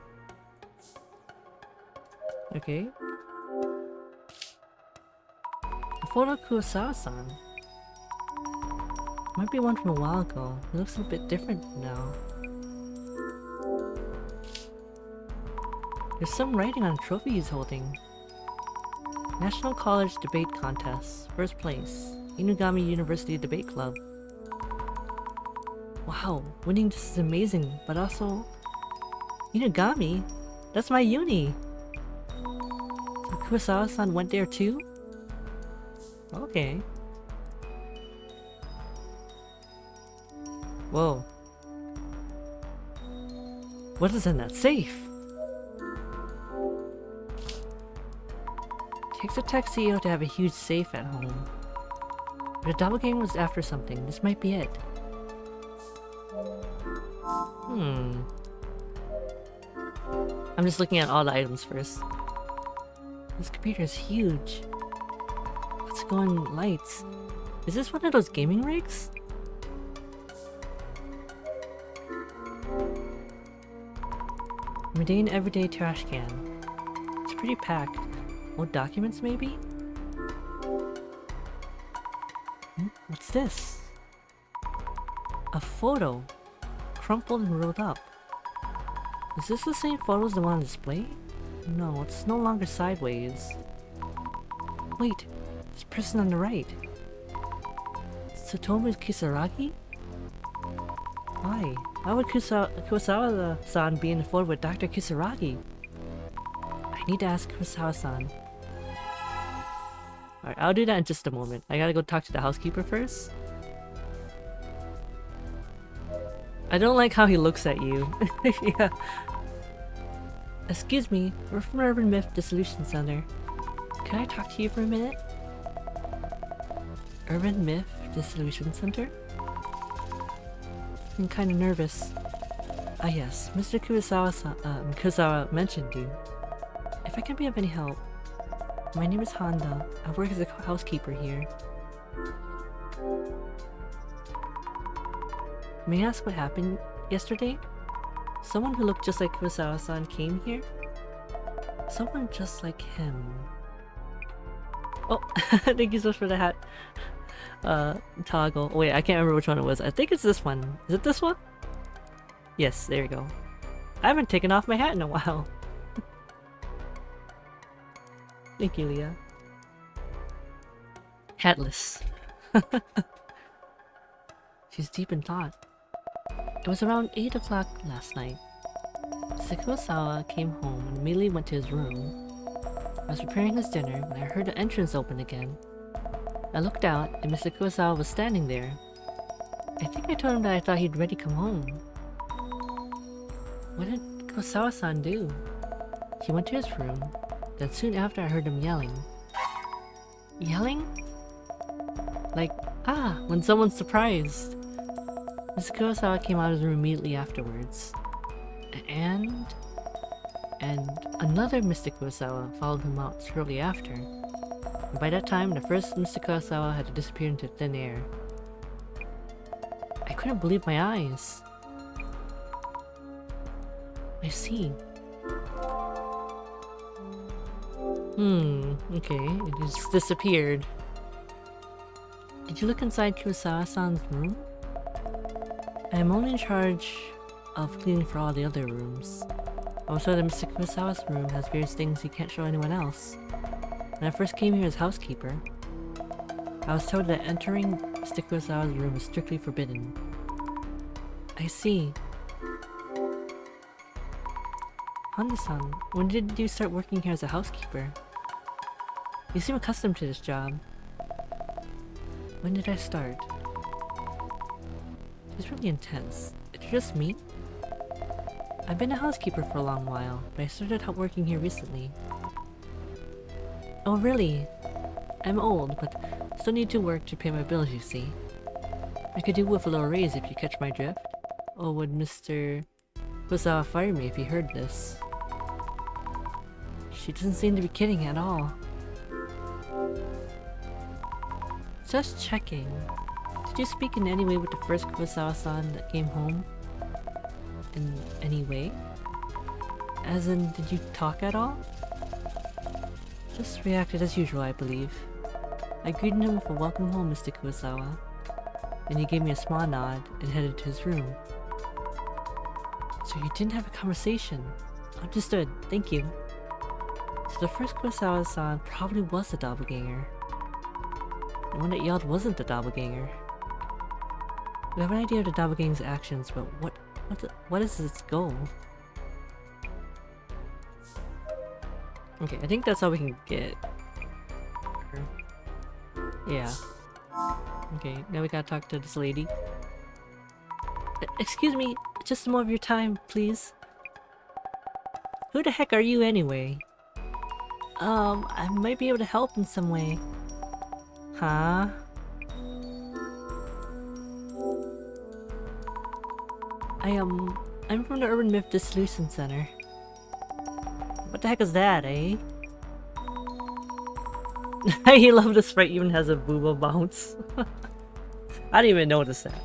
Okay. A photo of Kurosawa-san. Might be one from a while ago. It looks a bit different now. There's some writing on a trophy he's holding. National College Debate Contest, 1st place. Inugami University Debate Club. Wow, winning this is amazing, but also... Inugami? That's my uni! So Kurosawa-san went there too? Okay. Whoa. What is in that safe? Takes a tech CEO to have a huge safe at home. But the doppelganger was after something. This might be it. I'm just looking at all the items first. This computer is huge. Let's go on lights. Is this one of those gaming rigs? Mundane everyday trash can. It's pretty packed. Old documents maybe? What's this? A photo. Crumpled and rolled up. Is this the same photo as the one on display? No, it's no longer sideways. Wait, this person on the right. Tsutomu Kisaragi? Why? Why would Kurosawa-san be in the photo with Dr. Kisaragi? I need to ask Kurosawa-san. Alright, I'll do that in just a moment. I gotta go talk to the housekeeper first. I don't like how he looks at you. Yeah. Excuse me, we're from Urban Myth Dissolution Center. Can I talk to you for a minute? Urban Myth Dissolution Center? I'm kinda nervous. Ah yes, Mr. Kurosawa mentioned you. If I can be of any help, my name is Honda. I work as a housekeeper here. May I ask what happened yesterday? Someone who looked just like Kurosawa-san came here? Someone just like him. Oh, thank you so much for the hat. Toggle. Oh, wait, I can't remember which one it was. I think it's this one. Is it this one? Yes, there you go. I haven't taken off my hat in a while. Thank you, Leah. Hatless. She's deep in thought. It was around 8 o'clock last night. Mr. Kurosawa came home and immediately went to his room. I was preparing his dinner when I heard the entrance open again. I looked out and Mr. Kurosawa was standing there. I think I told him that I thought he'd already come home. What did Kurosawa-san do? He went to his room, then soon after I heard him yelling. Yelling? Like, when someone's surprised. Mr. Kurosawa came out of his room immediately afterwards. And another Mr. Kurosawa followed him out shortly after. And by that time, the first Mr. Kurosawa had disappeared into thin air. I couldn't believe my eyes. I see. Okay, it just disappeared. Did you look inside Kurosawa-san's room? I am only in charge of cleaning for all the other rooms. I was told that Mr. Kurosawa's room has various things he can't show anyone else. When I first came here as housekeeper, I was told that entering Mr. Kurosawa's room is strictly forbidden. I see. Honda-san, when did you start working here as a housekeeper? You seem accustomed to this job. When did I start? It's really intense. It's just me? I've been a housekeeper for a long while, but I started out working here recently. Oh really? I'm old, but still need to work to pay my bills, you see. I could do with a little raise if you catch my drift. Or would Mr. Kurosawa fire me if he heard this? She doesn't seem to be kidding at all. Just checking. Did you speak in any way with the first Kurosawa-san that came home? In any way? As in, did you talk at all? Just reacted as usual, I believe. I greeted him with a welcome home, Mr. Kurosawa. And he gave me a small nod and headed to his room. So you didn't have a conversation. Understood, thank you. So the first Kurosawa-san probably was the doppelganger. The one that yelled wasn't the doppelganger. We have an idea of the doppelganger's actions, but what is its goal? Okay, I think that's all we can get. Yeah. Okay, now we gotta talk to this lady. Excuse me, just more of your time, please. Who the heck are you anyway? I might be able to help in some way. Huh? I'm from the Urban Myth Dissolution Center. What the heck is that, eh? I love the sprite even has a booba bounce. I didn't even notice that.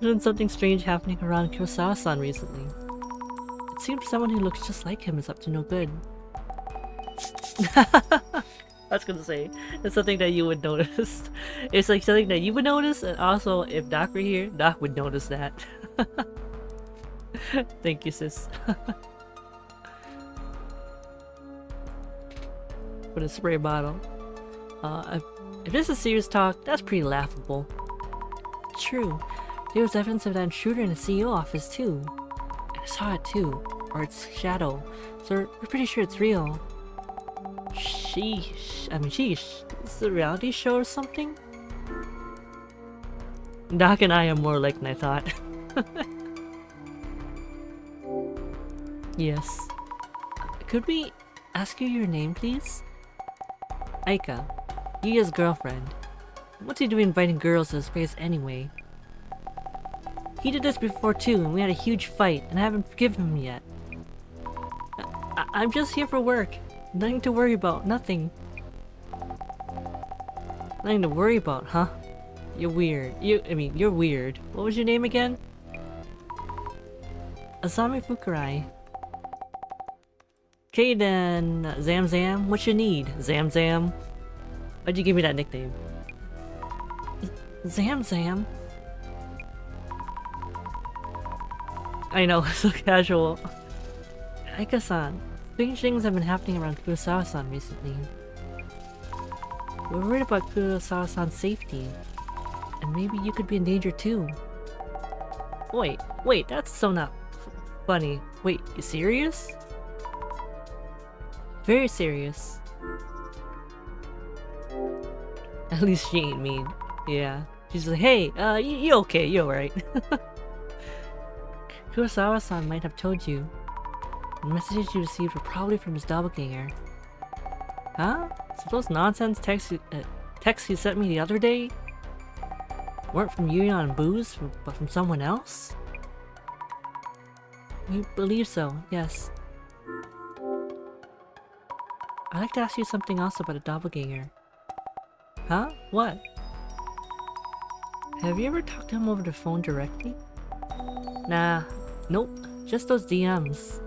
There's been something strange happening around Kurosawa-san recently. It seems someone who looks just like him is up to no good. I was gonna say, it's something that you would notice. It's like something that you would notice, and also if Doc were here, Doc would notice that. Thank you, sis. For the spray bottle. If this is serious talk, that's pretty laughable. True. There was evidence of that intruder in the CEO office too. And I saw it too. Or its shadow. So we're pretty sure it's real. Sheesh. I mean, sheesh. Is it a reality show or something? Doc and I are more alike than I thought. Yes. Could we ask you your name, please? Aika. Yuya's girlfriend. What's he doing inviting girls to his place anyway? He did this before too, and we had a huge fight, and I haven't forgiven him yet. I'm just here for work. Nothing to worry about, nothing. Nothing to worry about, huh? You're weird. You're weird. What was your name again? Asami Fukurai. Okay then, Zam Zam, what you need? Zam Zam? Why'd you give me that nickname? Zam Zam? I know, so casual. Aika-san, strange things have been happening around Kurosawa-san recently. We're worried about Kurosawa-san's safety. And maybe you could be in danger too. Wait, that's so not funny. Wait, you serious? Very serious. At least she ain't mean. Yeah. She's like, hey, you okay, you alright. Kurosawa-san might have told you. The messages you received were probably from his doppelganger. Huh? So those nonsense texts he sent me the other day weren't from Yuya and Booze, but from someone else? We believe so, yes. I'd like to ask you something else about a doppelganger. Huh? What? Have you ever talked to him over the phone directly? Nah, nope, just those DMs.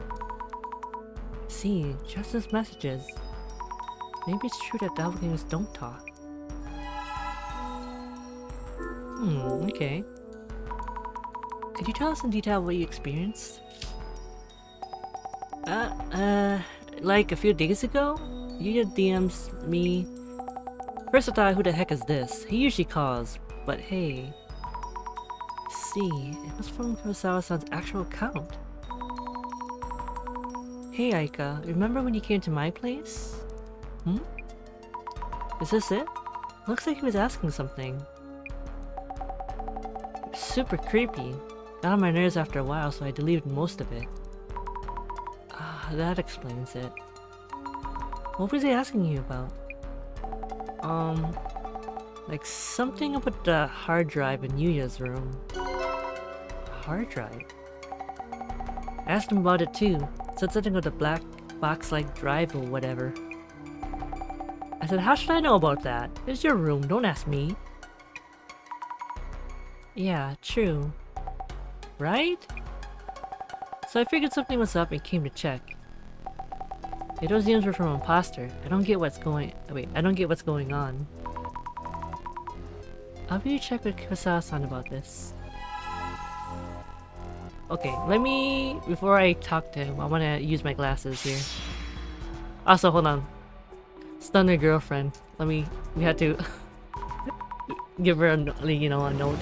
See, just his messages. Maybe it's true that doppelgangers don't talk. Okay. Could you tell us in detail what you experienced? Like a few days ago? You DMs me. First I thought, who the heck is this? He usually calls, but hey. See, it was from Kurosawa-san's actual account. Hey Aika, remember when you came to my place? Is this it? Looks like he was asking something. Super creepy. Got on my nerves after a while, so I deleted most of it. That explains it. What was he asking you about? Like something about the hard drive in Yuya's room. Hard drive? I asked him about it too. Said something about the black box-like drive or whatever. I said, how should I know about that? It's your room, don't ask me. Yeah, true. Right? So I figured something was up and came to check. Hey, those DMs were from an imposter. I don't get what's going on. I'll be check with Kurosawa-san about this. Okay, before I talk to him, I want to use my glasses here. Also, hold on. Stun her girlfriend. We had to give her a note.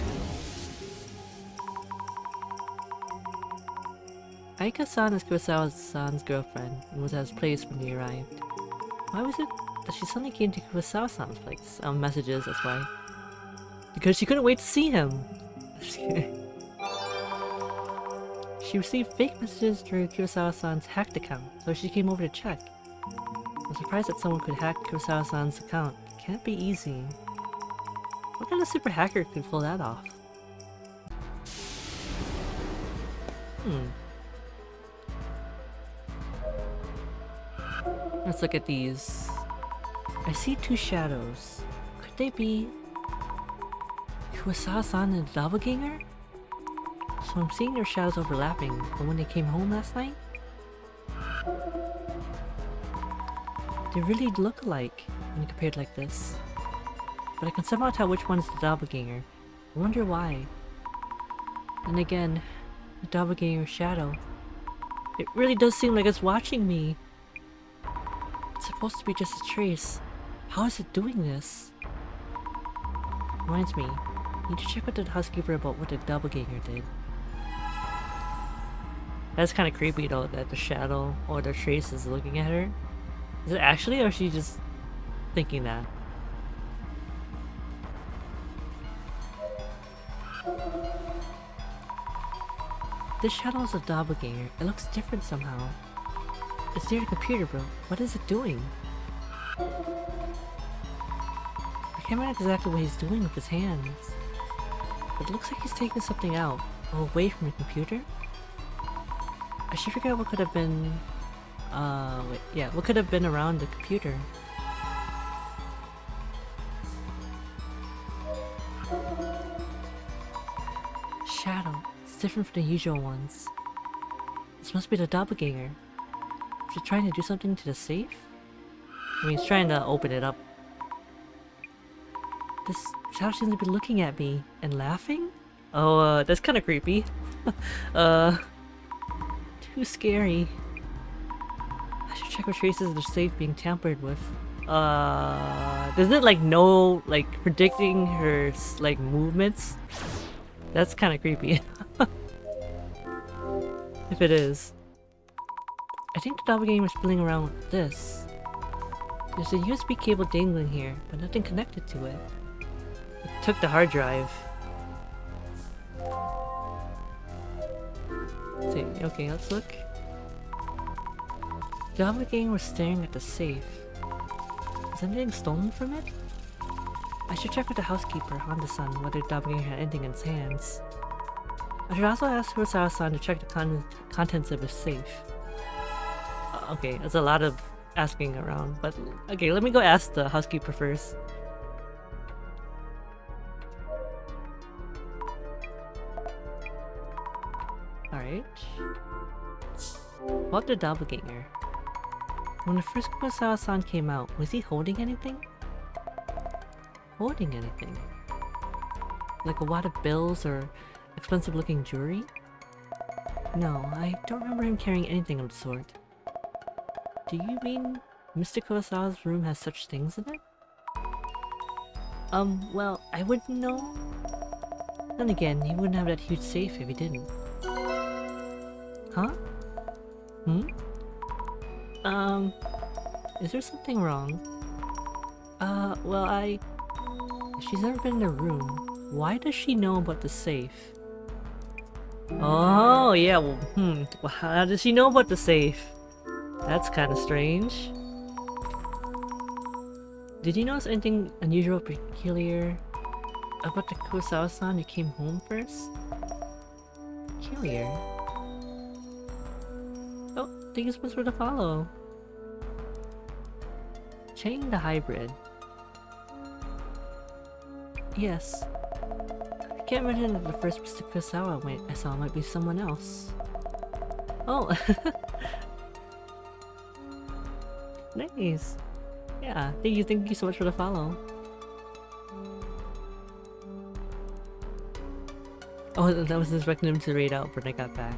Aika-san is Kurosawa-san's girlfriend and was at his place when he arrived. Why was it that she suddenly came to Kurosawa-san's place? Messages, that's why. Because she couldn't wait to see him! She received fake messages through Kurosawa-san's hacked account, so she came over to check. I'm surprised that someone could hack Kurosawa-san's account. It can't be easy. What kind of super hacker could pull that off? Let's look at these. I see two shadows. Could they be Kurosawa-san and the doppelganger? So I'm seeing their shadows overlapping from when they came home last night? They really look alike when compared like this. But I can somehow tell which one's the doppelganger. I wonder why. And again, the doppelganger's shadow. It really does seem like it's watching me. It's supposed to be just a trace. How is it doing this? Reminds me, I need to check with the housekeeper about what the doppelganger did. That's kind of creepy though, that the shadow or the trace is looking at her. Is it actually, or is she just thinking that? This shadow is a doppelganger. It looks different somehow. It's near the computer, bro. What is it doing? I can't remember exactly what he's doing with his hands. But it looks like he's taking something out, or away from the computer. I should figure out what could have been... what could have been around the computer. Shadow. It's different from the usual ones. This must be the doppelganger. Is he trying to do something to the safe? I mean, he's trying to open it up. This shadow seems to be looking at me and laughing? Oh, that's kind of creepy. too scary. I should check for traces of the safe being tampered with. Does it like know, like predicting her like movements? That's kind of creepy. If it is. I think the doppelganger was fooling around with this. There's a USB cable dangling here, but nothing connected to it. It took the hard drive. See, okay, let's look. The doppelganger was staring at the safe. Is anything stolen from it? I should check with the housekeeper, Honda-san, whether the doppelganger had anything in its hands. I should also ask Kurosawa-san to check the contents of his safe. Okay, that's a lot of asking around, but okay, let me go ask the housekeeper first. Alright. About the doppelganger. When the first Kurosawa-san came out, was he holding anything? Holding anything? Like a wad of bills or expensive looking jewelry? No, I don't remember him carrying anything of the sort. Do you mean Mr. Kurosawa's room has such things in it? Well, I wouldn't know. Then again, he wouldn't have that huge safe if he didn't. Huh? Is there something wrong? Well, she's never been in the room. Why does she know about the safe? Oh, yeah, well, well, how does she know about the safe? That's kind of strange. Did you notice anything unusual or peculiar about the Kurosawa-san who came home first? Peculiar? Oh, I think you're supposed to follow. Chang the hybrid. Yes. I can't imagine that the first Mr. Kurosawa I saw might be someone else. Oh! Nice! Yeah, thank you so much for the follow. Oh, that was expecting him to raid out when I got back.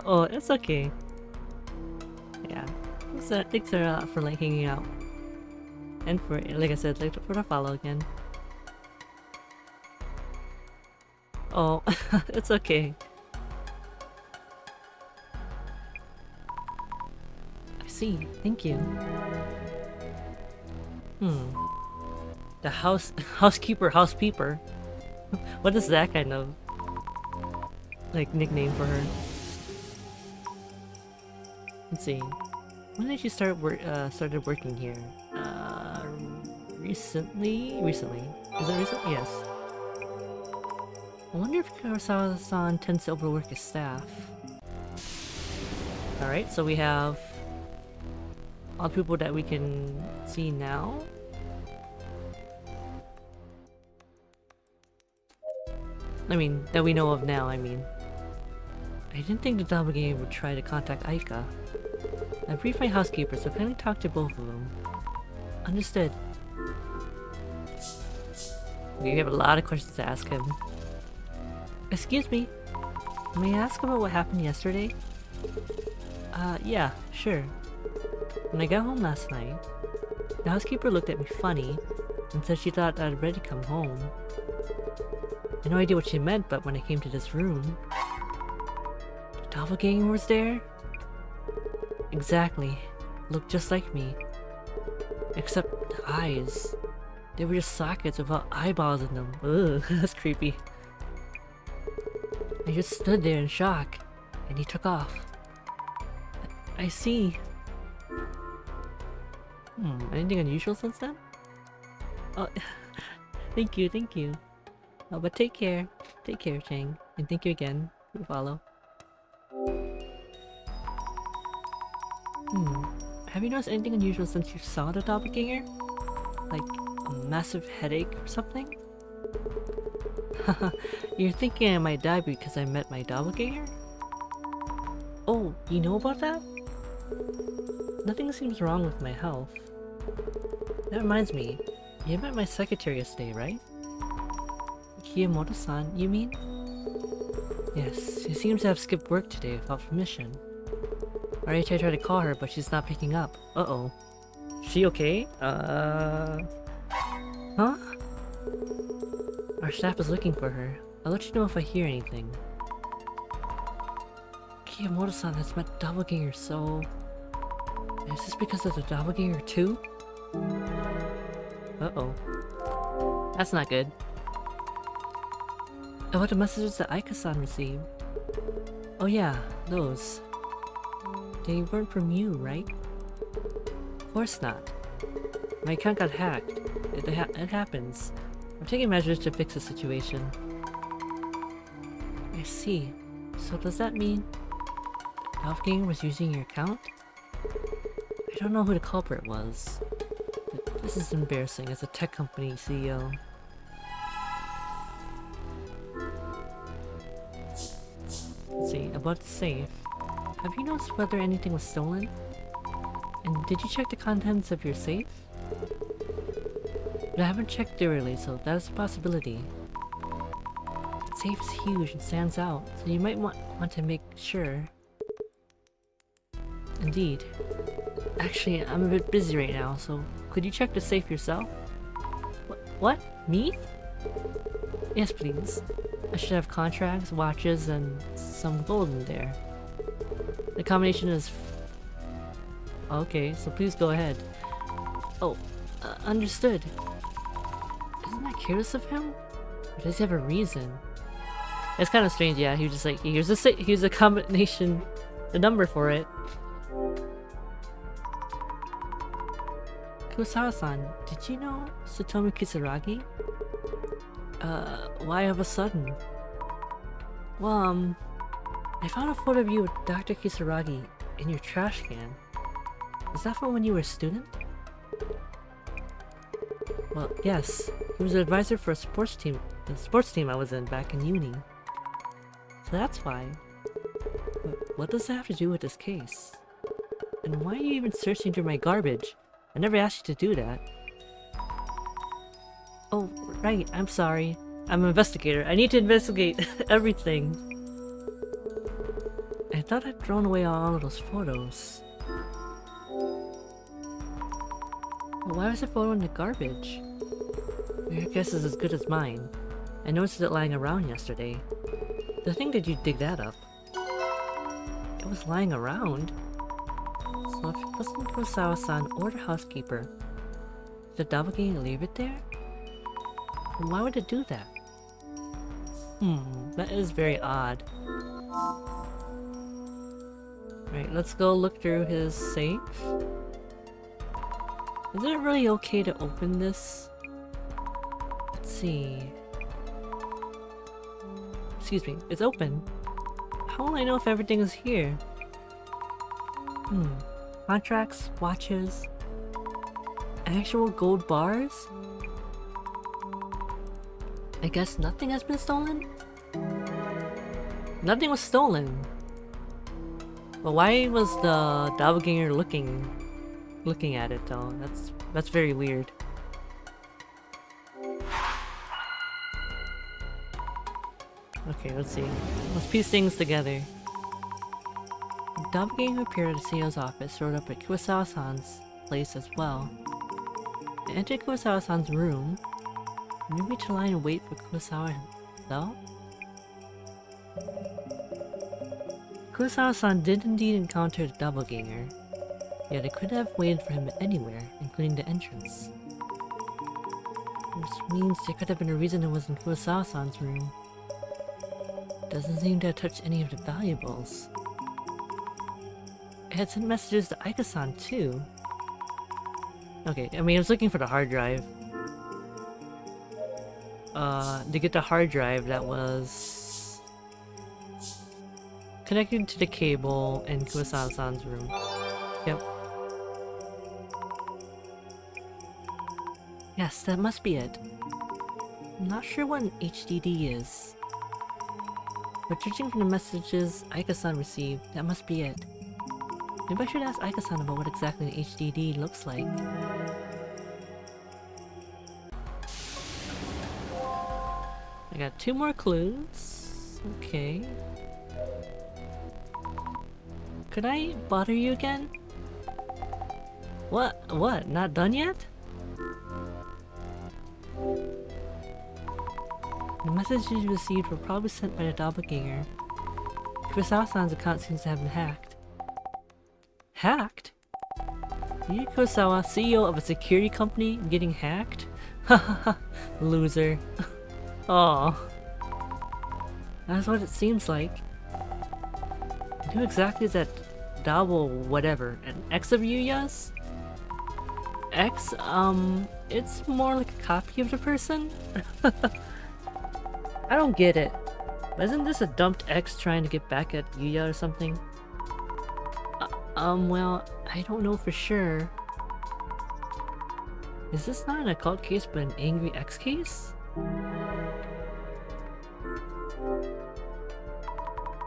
Oh, it's okay. Yeah. Thanks for like hanging out. And for, like I said, like for the follow again. Oh, it's okay. I see, thank you. The housekeeper. What is that kind of like nickname for her? Let's see. When did you started working here? Recently? Recently. Is it recent? Yes. I wonder if Kurosawa-san tends to overwork his staff. Alright, so we have all the people that we can see now. I mean, that we know of now, I mean. I didn't think the doppelganger would try to contact Aika. I briefed my housekeeper, so kindly talk to both of them. Understood. We have a lot of questions to ask him. Excuse me. May I ask about what happened yesterday? Yeah, sure. When I got home last night, the housekeeper looked at me funny and said she thought I'd already come home. I had no idea what she meant, but when I came to this room, the doppelganger was there? Exactly. Looked just like me. Except the eyes. They were just sockets without eyeballs in them. Ugh, that's creepy. I just stood there in shock, and he took off. I see. Anything unusual since then? Oh, thank you. Oh, but take care. Take care, Chang. And thank you again for the follow. Have you noticed anything unusual since you saw the doppelganger? Like a massive headache or something? You're thinking I might die because I met my doppelganger? Oh, you know about that? Nothing seems wrong with my health. That reminds me, you met my secretary yesterday, right? Kiyomoto-san, you mean? Yes, he seems to have skipped work today without permission. Already tried to call her, but she's not picking up. Uh-oh. She okay? Huh? Our staff is looking for her. I'll let you know if I hear anything. Kiyamoto-san has met Doppelganger, so... Is this because of the Doppelganger too? Uh-oh. That's not good. Oh, what the messages that Aika-san received? Oh yeah, those. They weren't from you, right? Of course not. My account got hacked. It happens. I'm taking measures to fix the situation. I see. So does that mean Doppelganger was using your account? I don't know who the culprit was. But this is embarrassing as a tech company CEO. Let's see, about the safe. Have you noticed whether anything was stolen? And did you check the contents of your safe? But I haven't checked thoroughly, so that is a possibility. The safe is huge and stands out, so you might want to make sure. Indeed. Actually, I'm a bit busy right now, so could you check the safe yourself? What? Me? Yes, please. I should have contracts, watches, and some gold in there. The combination is... Okay, so please go ahead. Oh, understood. Isn't that careless of him? Or does he have a reason? It's kind of strange, yeah. He was just like, here's a combination, the number for it. Kurosawa-san, did you know Satomu Kisaragi? Why all of a sudden? Well, I found a photo of you with Dr. Kisaragi in your trash can. Is that from when you were a student? Well, yes. He was an advisor for a sports team I was in back in uni. So that's why. But what does that have to do with this case? And why are you even searching through my garbage? I never asked you to do that. Oh, right, I'm sorry. I'm an investigator. I need to investigate everything. I thought I'd thrown away all of those photos. Well, why was the photo in the garbage? Your guess is as good as mine. I noticed it lying around yesterday. To think that you'd dig that up. It was lying around? So if it wasn't Kurosawa-san or the housekeeper, did the doppelganger leave it there? And why would it do that? That is very odd. Right, let's go look through his safe. Is it really okay to open this? Let's see. Excuse me, it's open. How will I know if everything is here? Contracts, watches, actual gold bars? I guess nothing has been stolen? Nothing was stolen. But why was the doppelganger looking at it though? That's very weird. Okay, let's see. Let's piece things together. The doppelganger appeared at the CEO's office, showed up at Kurosawa-san's place as well. I entered Kurosawa-san's room, maybe to lie and wait for Kurosawa himself? Kurosawa-san did indeed encounter the doppelganger, yet I could have waited for him anywhere, including the entrance. Which means there could have been a reason it was in Kurosawa-san's room. Doesn't seem to have touched any of the valuables. I had sent messages to Aika-san too. Okay, I mean I was looking for the hard drive. To get the hard drive that was connected to the cable in Kurosawa-san's room. Yep. Yes, that must be it. I'm not sure what an HDD is. But judging from the messages Aika-san received, that must be it. Maybe I should ask Aika-san about what exactly an HDD looks like. I got 2 more clues. Okay. could I bother you again? What? What? Not done yet? The messages you received were probably sent by the doppelganger. Kurosawa-san's account seems to have been hacked. Hacked? Yu Kurosawa, CEO of a security company, getting hacked? Hahaha, loser. Aw. That's what it seems like. Who exactly is that double whatever? An ex of Yuya's? Ex? It's more like a copy of the person? I don't get it. Isn't this a dumped ex trying to get back at Yuya or something? Well, I don't know for sure. Is this not an occult case but an angry ex case?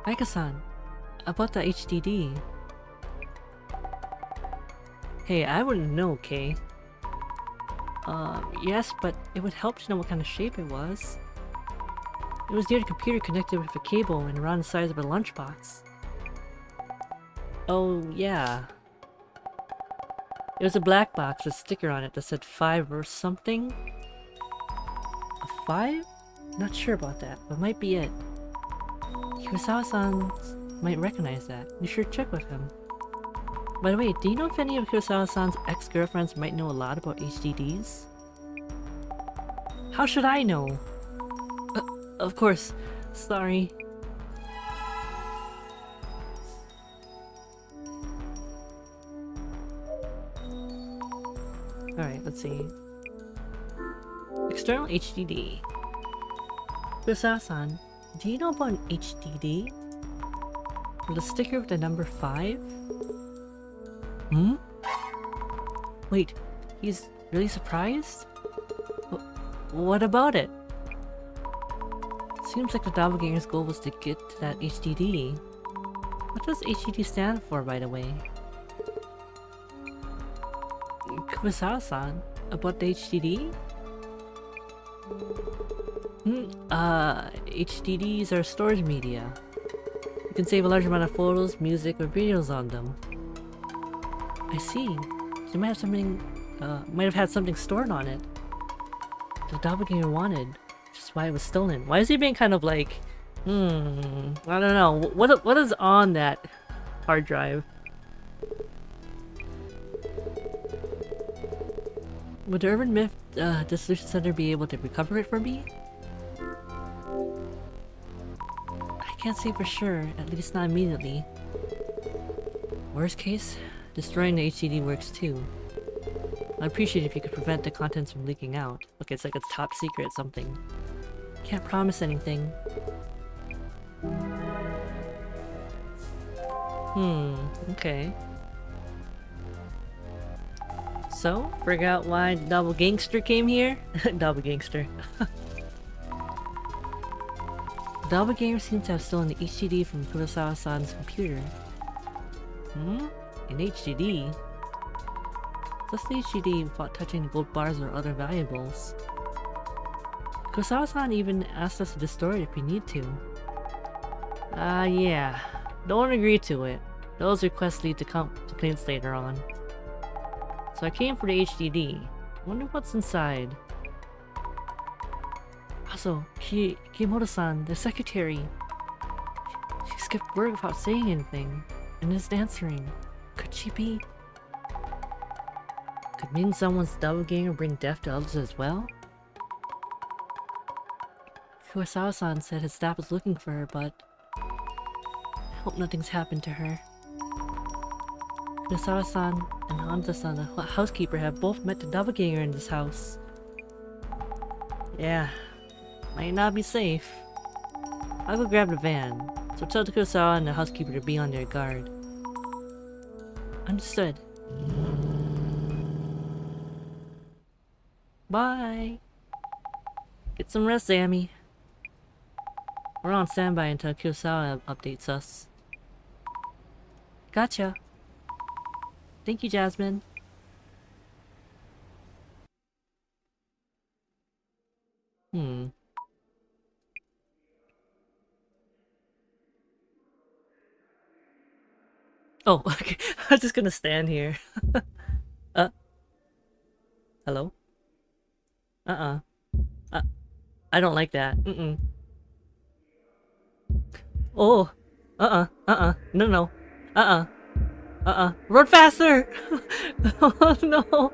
Aika-san, about the HDD. Hey, I wouldn't know, okay? Yes, but it would help to know what kind of shape it was. It was near the computer connected with a cable and around the size of a lunchbox. Oh, yeah. It was a black box with a sticker on it that said 5 or something? A 5? Not sure about that, but might be it. Kurosawa-san might recognize that. You should check with him. By the way, do you know if any of Kurosawa-san's ex-girlfriends might know a lot about HDDs? How should I know? Of course. Sorry. Alright, let's see. External HDD. Kurosawa-san, do you know about an HDD? With a sticker with the number 5? Hmm? Wait, he's really surprised? What about it? Seems like the doppelganger's goal was to get to that HDD. What does HDD stand for, by the way? Kurosawa-san, about the HDD? HDDs are storage media. You can save a large amount of photos, music, or videos on them. I see. So you might have something, might have had something stored on it. The doppelganger wanted, which is why it was stolen. Why is he being kind of like, I don't know. What is on that hard drive? Would the Urban Myth Dissolution Center be able to recover it for me? I can't say for sure, at least not immediately. Worst case, destroying the HDD works too. I'd appreciate it if you could prevent the contents from leaking out. Okay, it's like it's top secret something. Can't promise anything. Okay. So, figure out why the double gangster came here? Double gangster. Doppelganger seems to have stolen the HDD from Kurosawa-san's computer. An HDD? Plus the HDD without touching the gold bars or other valuables. Kurosawa-san even asked us to destroy it if we need to. Yeah. Don't agree to it. Those requests lead to complaints later on. So I came for the HDD. Wonder what's inside. Also, Kimoto-san, the secretary. She skipped work without saying anything, and isn't answering. Could she be? Could mean someone's doppelganger bring death to others as well? Kurosawa-san said his staff was looking for her, but I hope nothing's happened to her. Kurosawa-san and Hanzo-san, the housekeeper, have both met the doppelganger in this house. Yeah, might not be safe. I'll go grab the van, so tell the Kurosawa and the housekeeper to be on their guard. Understood. Bye! Get some rest, Sammy. We're on standby until Kurosawa updates us. Gotcha. Thank you, Jasmine. Oh, okay. I'm just gonna stand here. Hello? Uh-uh. Uh, I don't like that. Mm-mm. Oh. Uh-uh. No, no. Uh-uh. Run faster! Oh, no.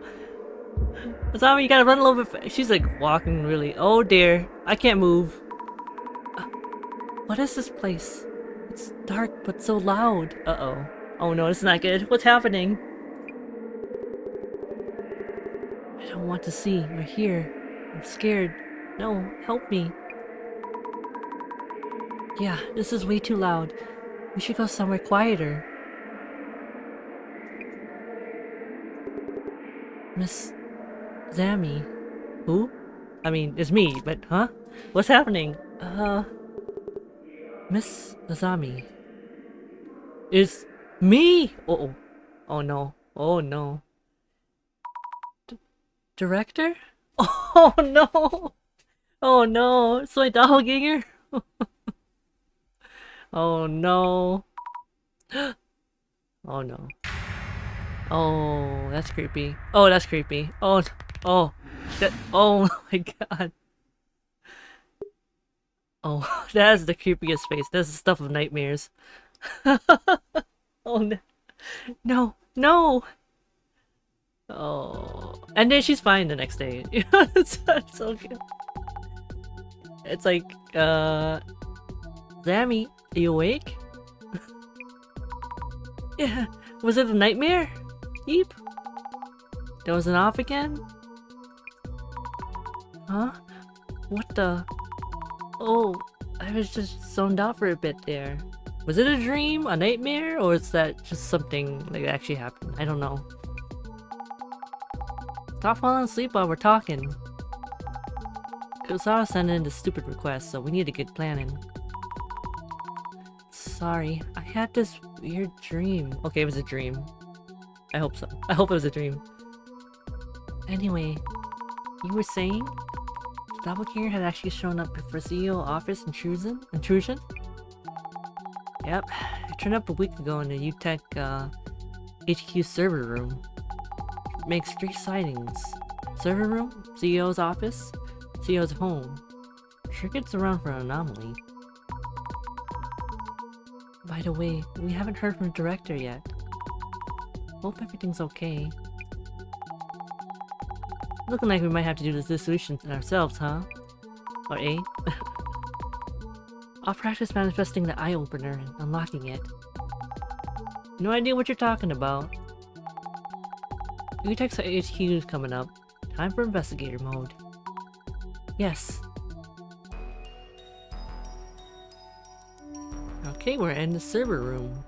Zombie, you gotta run a little bit She's like walking really. Oh, dear. I can't move. What is this place? It's dark, but so loud. Uh-oh. Oh, no, it's not good. What's happening? I don't want to see or hear. I'm scared. No, help me. Yeah, this is way too loud. We should go somewhere quieter. Miss Zammy. Who? I mean, it's me, but huh? What's happening? Miss Azami. Is me? Uh oh. Oh no. Oh no. Director? Oh no. Oh no. It's my doppelganger. Oh no. Oh no. Oh, that's creepy. Oh, that's creepy. Oh, oh, oh my god. Oh, that is the creepiest face. That's the stuff of nightmares. Oh no. No, no. Oh, and then she's fine the next day. it's so good. It's like, Zammy, are you awake? Yeah, was it a nightmare? Yeep. Dozing off again? Huh? What the? Oh, I was just zoned out for a bit there. Was it a dream, a nightmare, or is that just something that actually happened? I don't know. Stop falling asleep while we're talking. Kusawa sent in this stupid request, so we need to get planning. Sorry, I had this weird dream. Okay, it was a dream. I hope so. I hope it was a dream. Anyway, you were saying? The doppelganger had actually shown up for CEO office intrusion? Yep, it turned up a week ago in the UTech HQ server room. It makes 3 sightings. Server room, CEO's office, CEO's home. Sure gets around for an anomaly. By the way, we haven't heard from the director yet. Hope everything's okay. Looking like we might have to do this dissolution ourselves, huh? Or eh? I'll practice manifesting the eye-opener and unlocking it. No idea what you're talking about. UTech's HQ is coming up. Time for investigator mode. Yes. Okay, we're in the server room.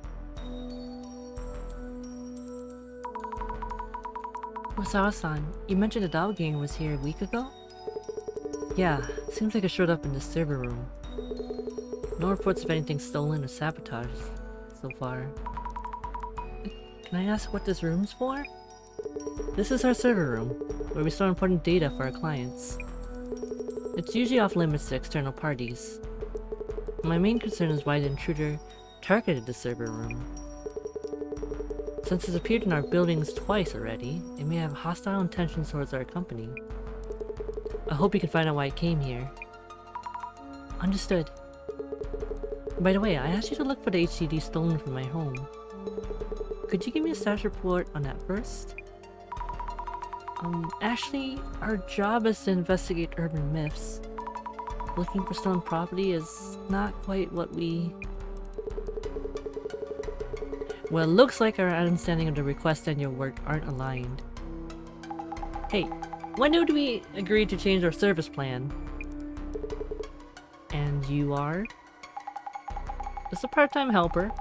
Wasawa-san, you mentioned the doppelganger was here a week ago? Yeah, seems like it showed up in the server room. No reports of anything stolen or sabotaged so far. Can I ask what this room's for? This is our server room, where we store important data for our clients. It's usually off limits to external parties. My main concern is why the intruder targeted the server room. Since it's appeared in our buildings twice already, it may have hostile intentions towards our company. I hope you can find out why it came here. Understood. By the way, I asked you to look for the HDD stolen from my home. Could you give me a status report on that first? Actually, our job is to investigate urban myths. Looking for stolen property is not quite what we... Well, it looks like our understanding of the request and your work aren't aligned. Hey, when did we agree to change our service plan? And you are? Just a part-time helper.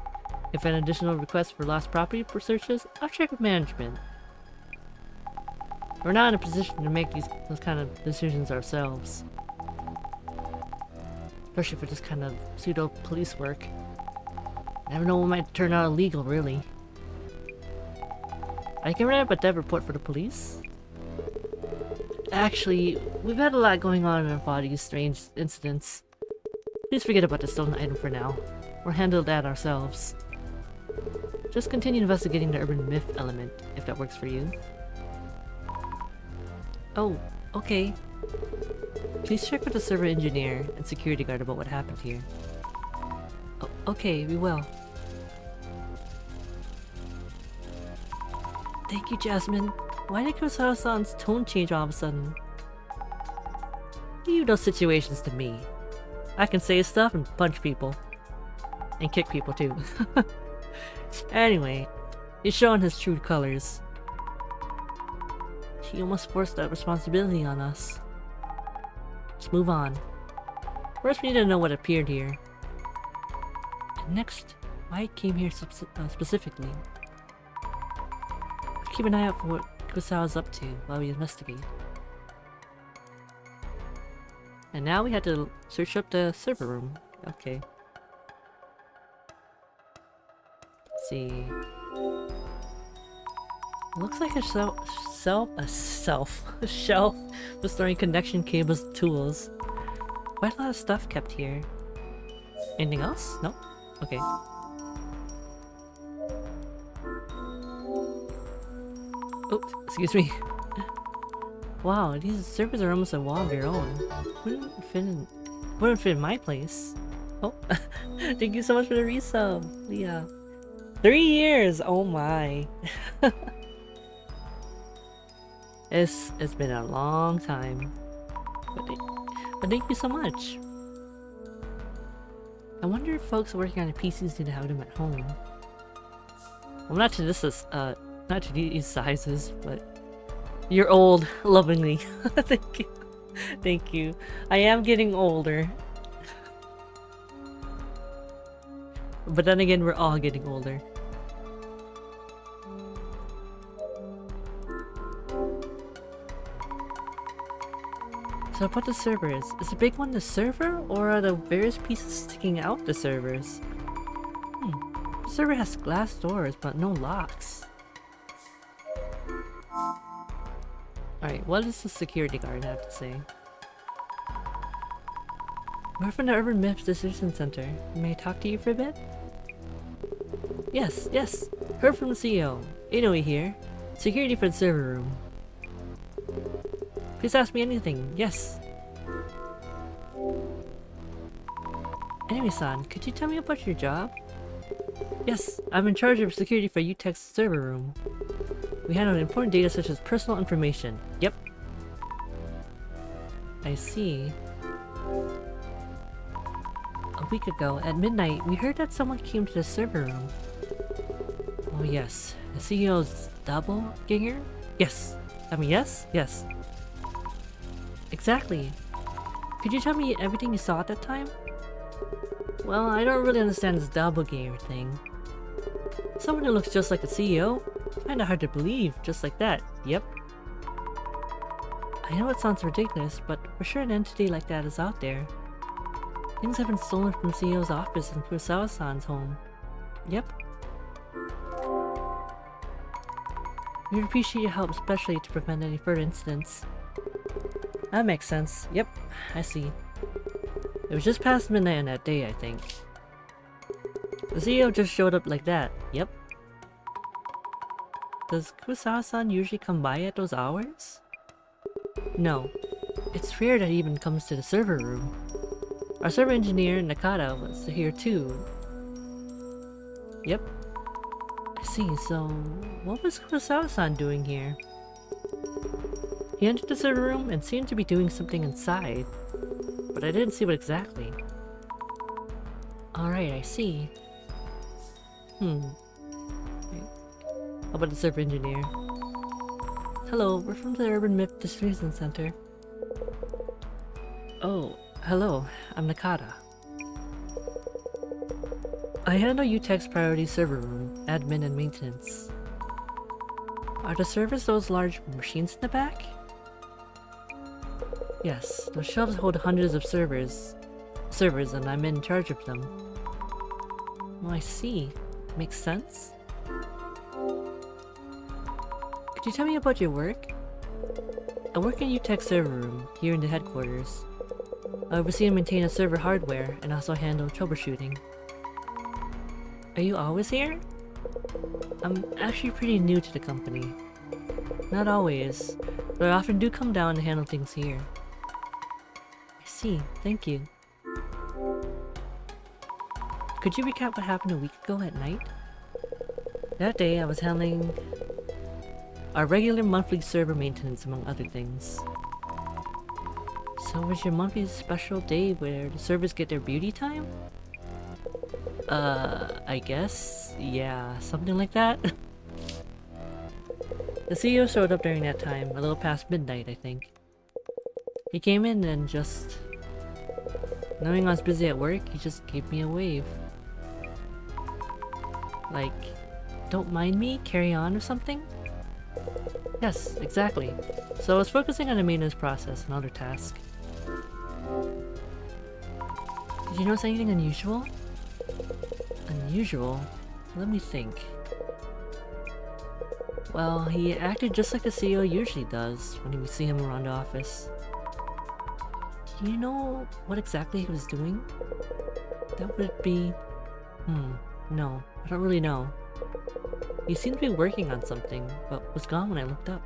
If an additional request for lost property searches, I'll check with management. We're not in a position to make those kind of decisions ourselves. Especially for this kind of pseudo-police work. Never know what might turn out illegal, really. I can write up a dev report for the police. Actually, we've had a lot going on in our bodies, strange incidents. Please forget about the stolen item for now. We'll handle that ourselves. just continue investigating the urban myth element, if that works for you. Oh, okay. Please check with the server engineer and security guard about what happened here. Oh, okay, we will. Thank you, Jasmine. Why did Kurosawa-san's tone change all of a sudden? Leave those situations to me. I can say stuff and punch people. And kick people too. Anyway, he's showing his true colors. He almost forced that responsibility on us. Let's move on. First we need to know what appeared here. And next, why it came here specifically. Keep an eye out for what Kurosawa's up to while we investigate. And now we had to search up the server room. Okay. Let's see. Looks like a shelf with storing connection cables and tools. Quite a lot of stuff kept here. Anything else? No? Okay. Oops, excuse me. Wow, these servers are almost a wall of their own. Wouldn't fit in my place. Oh, thank you so much for the resub, Leah. 3 years! Oh my. It's been a long time. But thank you so much. I wonder if folks working on the PCs need to have them at home. Well, not to these sizes, but you're old, lovingly. Thank you. Thank you. I am getting older. But then again, we're all getting older. So about the servers, is the big one the server, or are the various pieces sticking out the servers? The server has glass doors, but no locks. Alright, what does the security guard have to say? We're from the Urban Myths Dissolution Center. May I talk to you for a bit? Yes, yes! Heard from the CEO. Inoue here. Security for the server room. Please ask me anything. Yes. Anyway-san, could you tell me about your job? Yes, I'm in charge of security for UTech's server room. We handle important data such as personal information. Yep. I see. A week ago, at midnight, we heard that someone came to the server room. Oh yes, the CEO's doppelganger? Yes. Yes? Yes. Exactly. Could you tell me everything you saw at that time? Well, I don't really understand this doppelganger thing. Someone who looks just like the CEO? Kinda hard to believe, just like that. Yep. I know it sounds ridiculous, but for sure an entity like that is out there. Things have been stolen from the CEO's office and Kurosawa-san's home. Yep. We'd appreciate your help, especially to prevent any further incidents. That makes sense. Yep, I see. It was just past midnight on that day, I think. The CEO just showed up like that. Yep. Does Kurosawa-san usually come by at those hours? No. It's rare that he even comes to the server room. Our server engineer, Nakata, was here too. Yep. I see, so what was Kurosawa-san doing here? He entered the server room and seemed to be doing something inside, but I didn't see what exactly. Alright, I see. Wait. How about the server engineer? Hello, we're from the Urban Myth Dissolution Center. Oh, hello, I'm Nakata. I handle UTech's priority server room, admin and maintenance. Are the servers those large machines in the back? Yes, those shelves hold hundreds of servers and I'm in charge of them. Oh, I see. Makes sense. Could you tell me about your work? I work in UTech's server room, here in the headquarters. I oversee and maintain the server hardware, and also handle troubleshooting. Are you always here? I'm actually pretty new to the company. Not always, but I often do come down and handle things here. I see, thank you. Could you recap what happened a week ago at night? That day I was handling our regular monthly server maintenance among other things. So was your monthly special day where the servers get their beauty time? I guess? Yeah, something like that? The CEO showed up during that time, a little past midnight, I think. He came in and just... knowing I was busy at work, he just gave me a wave. Like, don't mind me, carry on or something? Yes, exactly. So I was focusing on the maintenance process and other tasks. Did you notice anything unusual? Unusual? Let me think. Well, he acted just like the CEO usually does when we see him around the office. Do you know what exactly he was doing? That would be... no, I don't really know. He seemed to be working on something, but was gone when I looked up.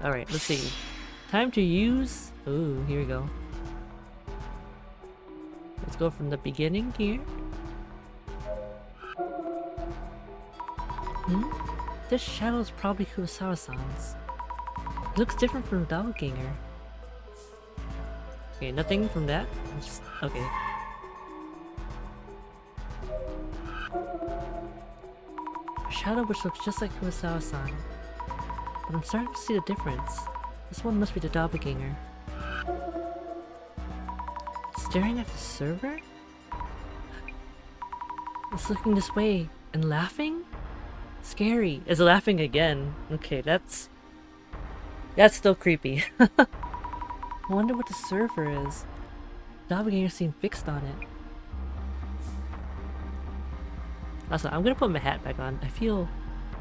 Alright, let's see. Time to use... Ooh, here we go. Let's go from the beginning here. This shadow is probably Kurosawa-san's. It looks different from Doppelganger. Okay, nothing from that? Just... okay. A shadow which looks just like Kurosawa-san. But I'm starting to see the difference. This one must be the Doppelganger. Staring at the server? It's looking this way and laughing? Scary. It's laughing again. Okay, that's still creepy. I wonder what the server is. Doppelganger seemed fixed on it. Also, I'm gonna put my hat back on. I feel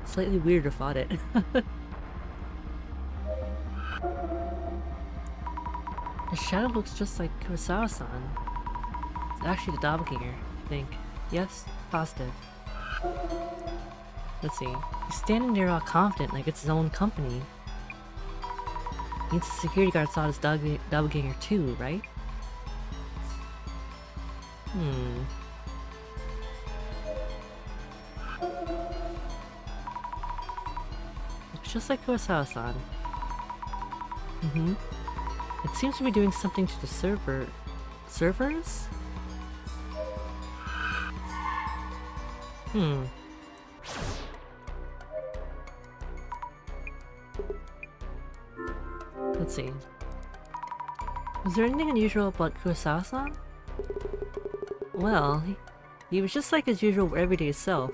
slightly weird without it. The shadow looks just like Kurosawa-san. It's actually the Doppelganger, I think. Yes? Positive. Let's see. He's standing there all confident like it's his own company. Means the security guard saw this Doppelganger too, right? Looks just like Kurosawa-san. It seems to be doing something to the servers? Let's see. Was there anything unusual about Kurosawa-san? Well, he was just like his usual everyday self.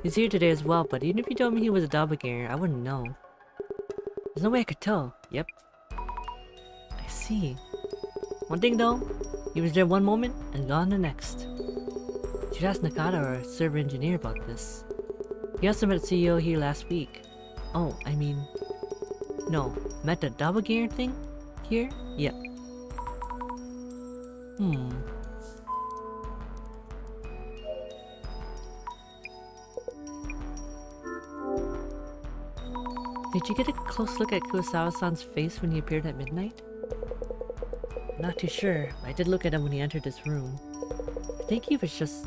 He's here today as well, but even if you told me he was a Doppelganger, I wouldn't know. There's no way I could tell. Yep. I see. One thing though, he was there one moment and gone the next. You should ask Nakata or a server engineer about this. He also met the CEO here last week. Oh, I mean... no, met the Doppelganger thing? Here? Yep. Did you get a close look at Kurosawa-san's face when he appeared at midnight? Not too sure, but I did look at him when he entered this room. I think he was just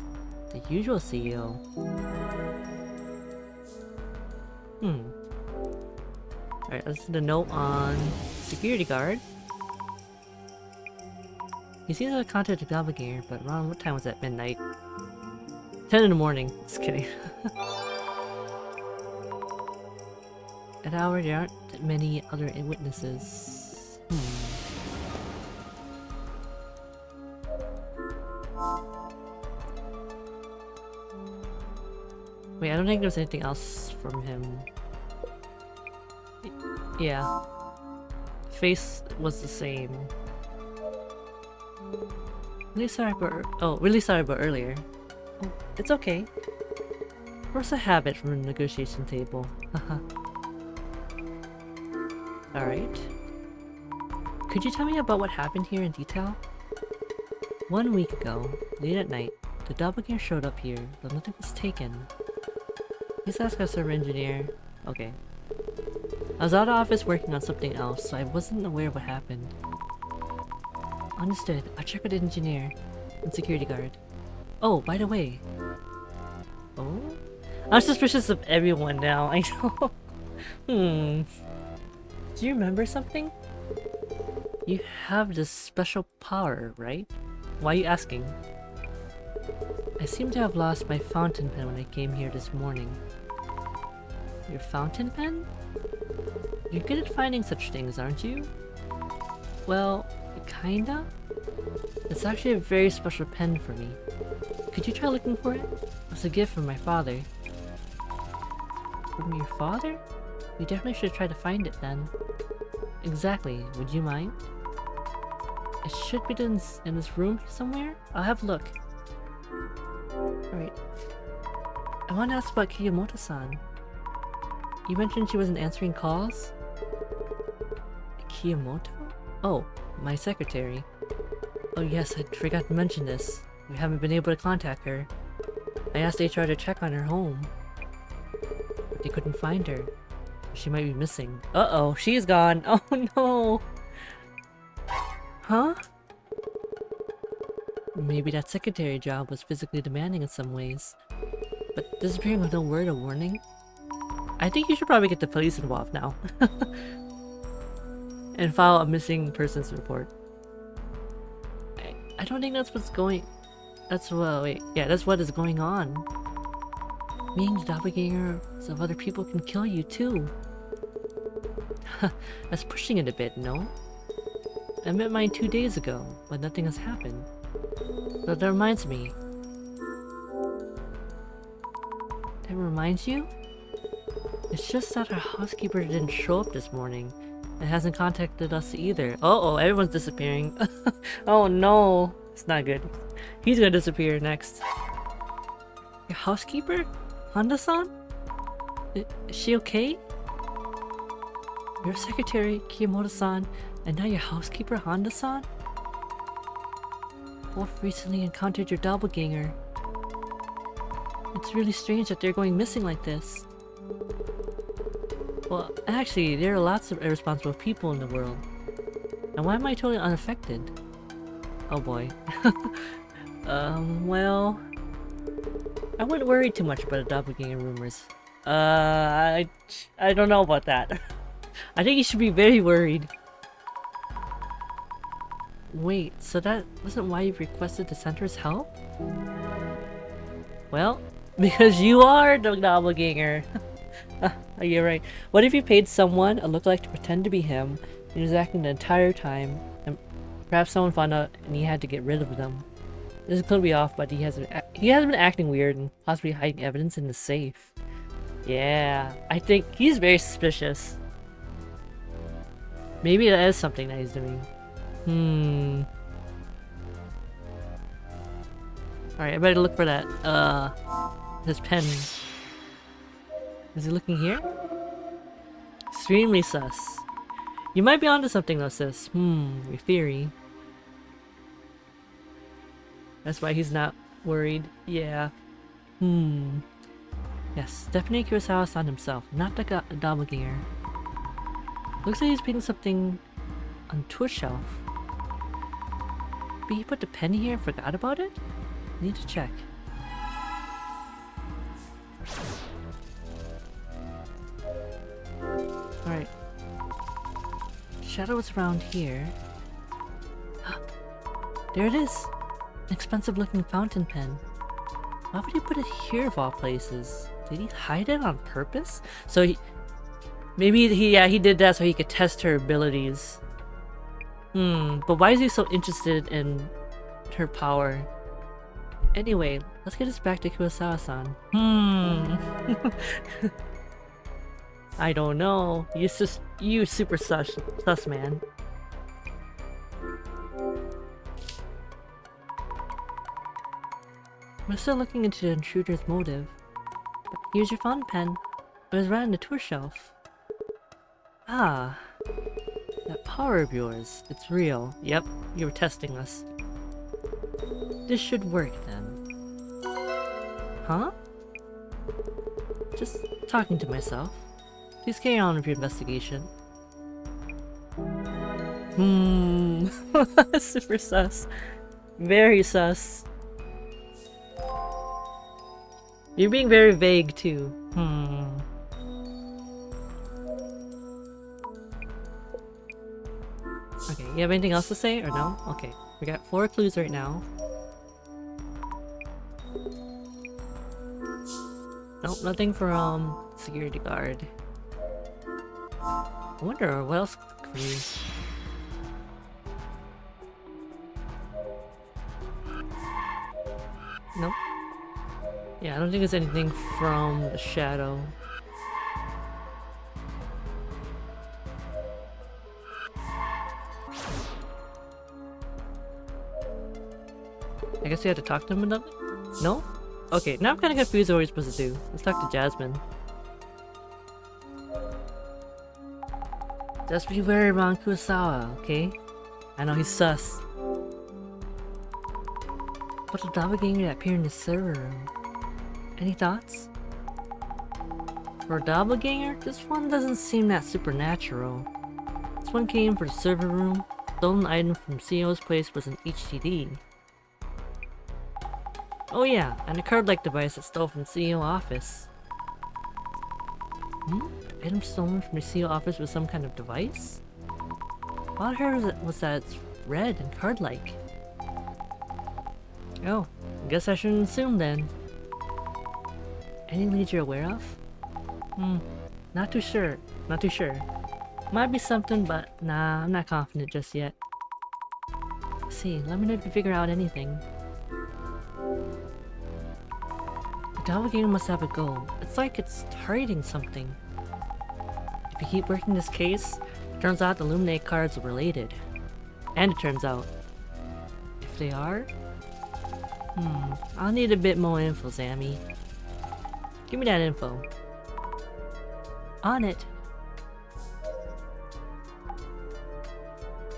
the usual CEO. Alright, let's do the note on security guard. He seems to have contacted the Doppelganger, but around what time was that? Midnight? 10 in the morning. Just kidding. At hour, there aren't that many other witnesses. Wait, I don't think there's anything else from him. Yeah. Face was the same. Really sorry about earlier. Oh, it's okay. Where's a habit from the negotiation table? Haha. Alright. Could you tell me about what happened here in detail? 1 week ago, late at night, The doppelganger showed up here, but nothing was taken. Please ask our server engineer. Okay. I was out of office working on something else, so I wasn't aware of what happened. Understood. I'll check with the engineer and security guard. Oh, by the way. Oh? I'm suspicious of everyone now, I know. Do you remember something? You have this special power, right? Why are you asking? I seem to have lost my fountain pen when I came here this morning. Your fountain pen? You're good at finding such things, aren't you? Well, kinda? It's actually a very special pen for me. Could you try looking for it? It's a gift from my father. From your father? We definitely should try to find it then. Exactly. Would you mind? It should be in this room somewhere? I'll have a look. Alright. I want to ask about Kiyomoto-san. You mentioned she wasn't answering calls? Kiyomoto? Oh, my secretary. Oh yes, I forgot to mention this. We haven't been able to contact her. I asked HR to check on her home. But they couldn't find her. She might be missing. Uh-oh, she's gone. Oh no! Huh? Maybe that secretary job was physically demanding in some ways. But disappearing with no word or warning? I think you should probably get the police involved now. And file a missing persons report. I don't think that's what's going... That's wait. Yeah, that's what is going on. Being the doppelgangers of other people can kill you too. That's pushing it a bit, no? I met mine 2 days ago, but nothing has happened. But that reminds me. That reminds you? It's just that our housekeeper didn't show up this morning. And hasn't contacted us either. Uh-oh, everyone's disappearing. Oh no! It's not good. He's gonna disappear next. Your housekeeper? Honda-san? Is she okay? Your secretary, Kiyomoto-san, and now your housekeeper, Honda-san? Both recently encountered your doppelganger. It's really strange that they're going missing like this. Well, actually, there are lots of irresponsible people in the world. And why am I totally unaffected? Oh boy. Well... I wouldn't worry too much about the doppelganger rumors. I don't know about that. I think you should be very worried. Wait, so that wasn't why you requested the center's help? Well, because you are the doppelganger. You're right. What if you paid someone, a lookalike, to pretend to be him, and he was acting the entire time, and perhaps someone found out and he had to get rid of them? This is clearly off, but he hasn't been acting weird and possibly hiding evidence in the safe. Yeah, I think he's very suspicious. Maybe that is something that he's doing. Alright, I better look for that, his pen. Is he looking here? Extremely sus. You might be onto something though, sis. Your theory. That's why he's not worried. Yeah. Yes, definitely Kurosawa-san himself, not the doppelganger. Looks like he's putting something onto a shelf. But he put the pen here and forgot about it? Need to check. Alright. Shadow was around here. There it is! An expensive looking fountain pen. Why would he put it here of all places? Did he hide it on purpose? So he... Maybe he did that so he could test her abilities. But why is he so interested in her power? Anyway, let's get us back to Kurosawa-san. I don't know. You super sus man. We're still looking into the intruder's motive. But here's your fountain pen. It was right on the tour shelf. Ah. That power of yours. It's real. Yep, you were testing us. This should work then. Huh? Just talking to myself. Please carry on with your investigation. Super sus. Very sus. You're being very vague too. Okay, you have anything else to say or no? Okay, we got 4 clues right now. Nope, nothing from security guard. I wonder what else could we... Nope. Yeah, I don't think there's anything from the shadow. I guess we had to talk to him enough? No? Okay, now I'm kinda confused what we're supposed to do. Let's talk to Jasmine. Just be wary around Kurosawa, okay? I know he's sus. But the doppelganger that appeared in the server room. Any thoughts? For a doppelganger, this one doesn't seem that supernatural. This one came for the server room. The stolen item from CEO's place was an HDD. Oh yeah, and a card-like device that stole from CEO office. Item stolen from the CEO office was some kind of device? All I heard was that it's red and card-like. Oh, I guess I shouldn't assume then. Any leads you're aware of? Not too sure. Not too sure. Might be something, but nah, I'm not confident just yet. See, let me know if you figure out anything. The doppelganger must have a goal. It's like it's targeting something. If you keep working this case, it turns out the Illuminate cards are related. And it turns out, if they are... I'll need a bit more info, Zammy. Give me that info. On it!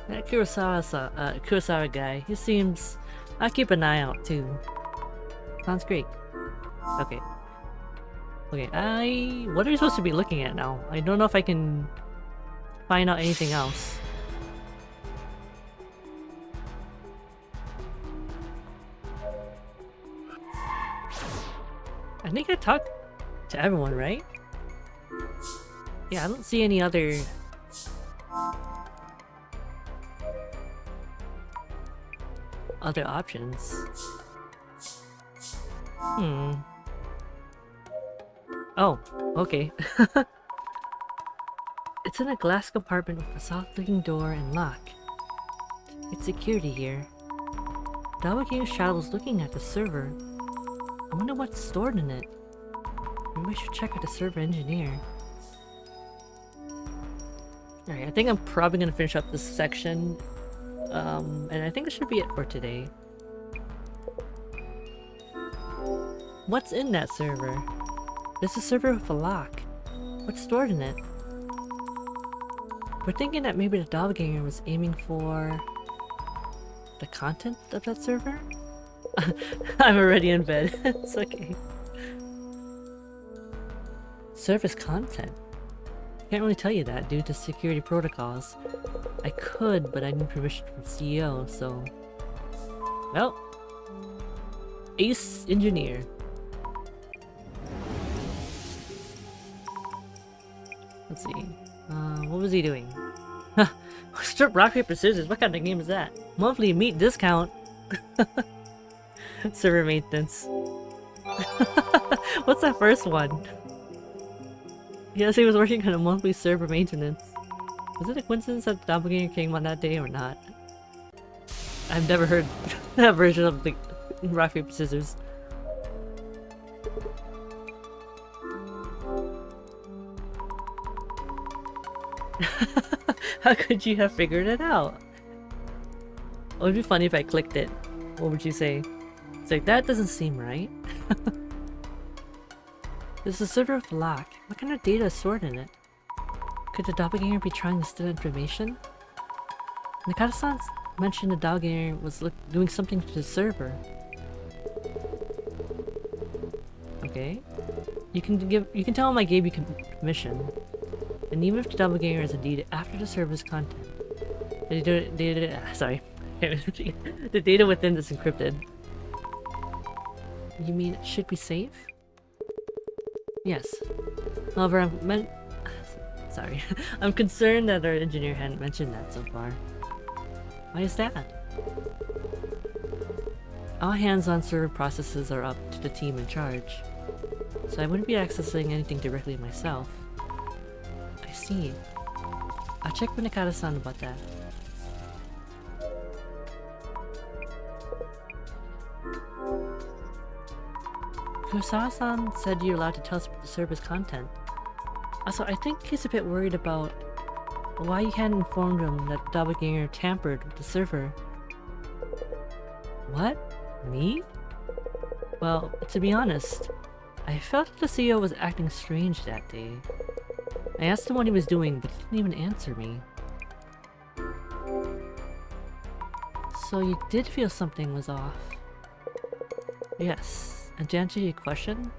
That Kurosawa guy, he seems... I'll keep an eye out too. Sounds great. Okay. Okay, what are you supposed to be looking at now? I don't know if I can find out anything else. I think I talked to everyone, right? Yeah, I don't see any other... other options. Oh, okay. It's in a glass compartment with a soft-looking door and lock. It's security here. Doppelganger Shadow's looking at the server. I wonder what's stored in it. Maybe I should check with the server engineer. Alright, I think I'm probably gonna finish up this section. And I think this should be it for today. What's in that server? There's a server with a lock. What's stored in it? We're thinking that maybe the doppelganger was aiming for... the content of that server? I'm already in bed. It's okay. Service content? Can't really tell you that due to security protocols. I could, but I need permission from CEO, so... Well... Ace Engineer. Let's see. What was he doing? Strip rock, paper, scissors. What kind of game is that? Monthly meat discount. Server maintenance. What's that first one? Yes, he was working on a monthly server maintenance. Was it a coincidence that the doppelganger came on that day or not? I've never heard that version of the rock, paper, scissors. How could you have figured it out? It would be funny if I clicked it. What would you say? It's like, that doesn't seem right. There's a server with a lock. What kind of data is stored in it? Could the doppelganger be trying to steal information? Nakata-san mentioned the doppelganger was doing something to the server. Okay. You can tell him I gave you permission. And even if the doppelganger is indeed after the server's content, sorry. The data within is encrypted. You mean it should be safe? Yes. However, sorry. I'm concerned that our engineer hadn't mentioned that so far. Why is that? All hands-on server processes are up to the team in charge, so I wouldn't be accessing anything directly myself. I see. I'll check with Nakata-san about that. Kurosawa-san said you're allowed to tell us about the server's content. Also, I think he's a bit worried about why you hadn't informed him that the doppelganger tampered with the server. What? Me? Well, to be honest, I felt that the CEO was acting strange that day. I asked him what he was doing, but he didn't even answer me. So you did feel something was off? Yes, and to answer your question,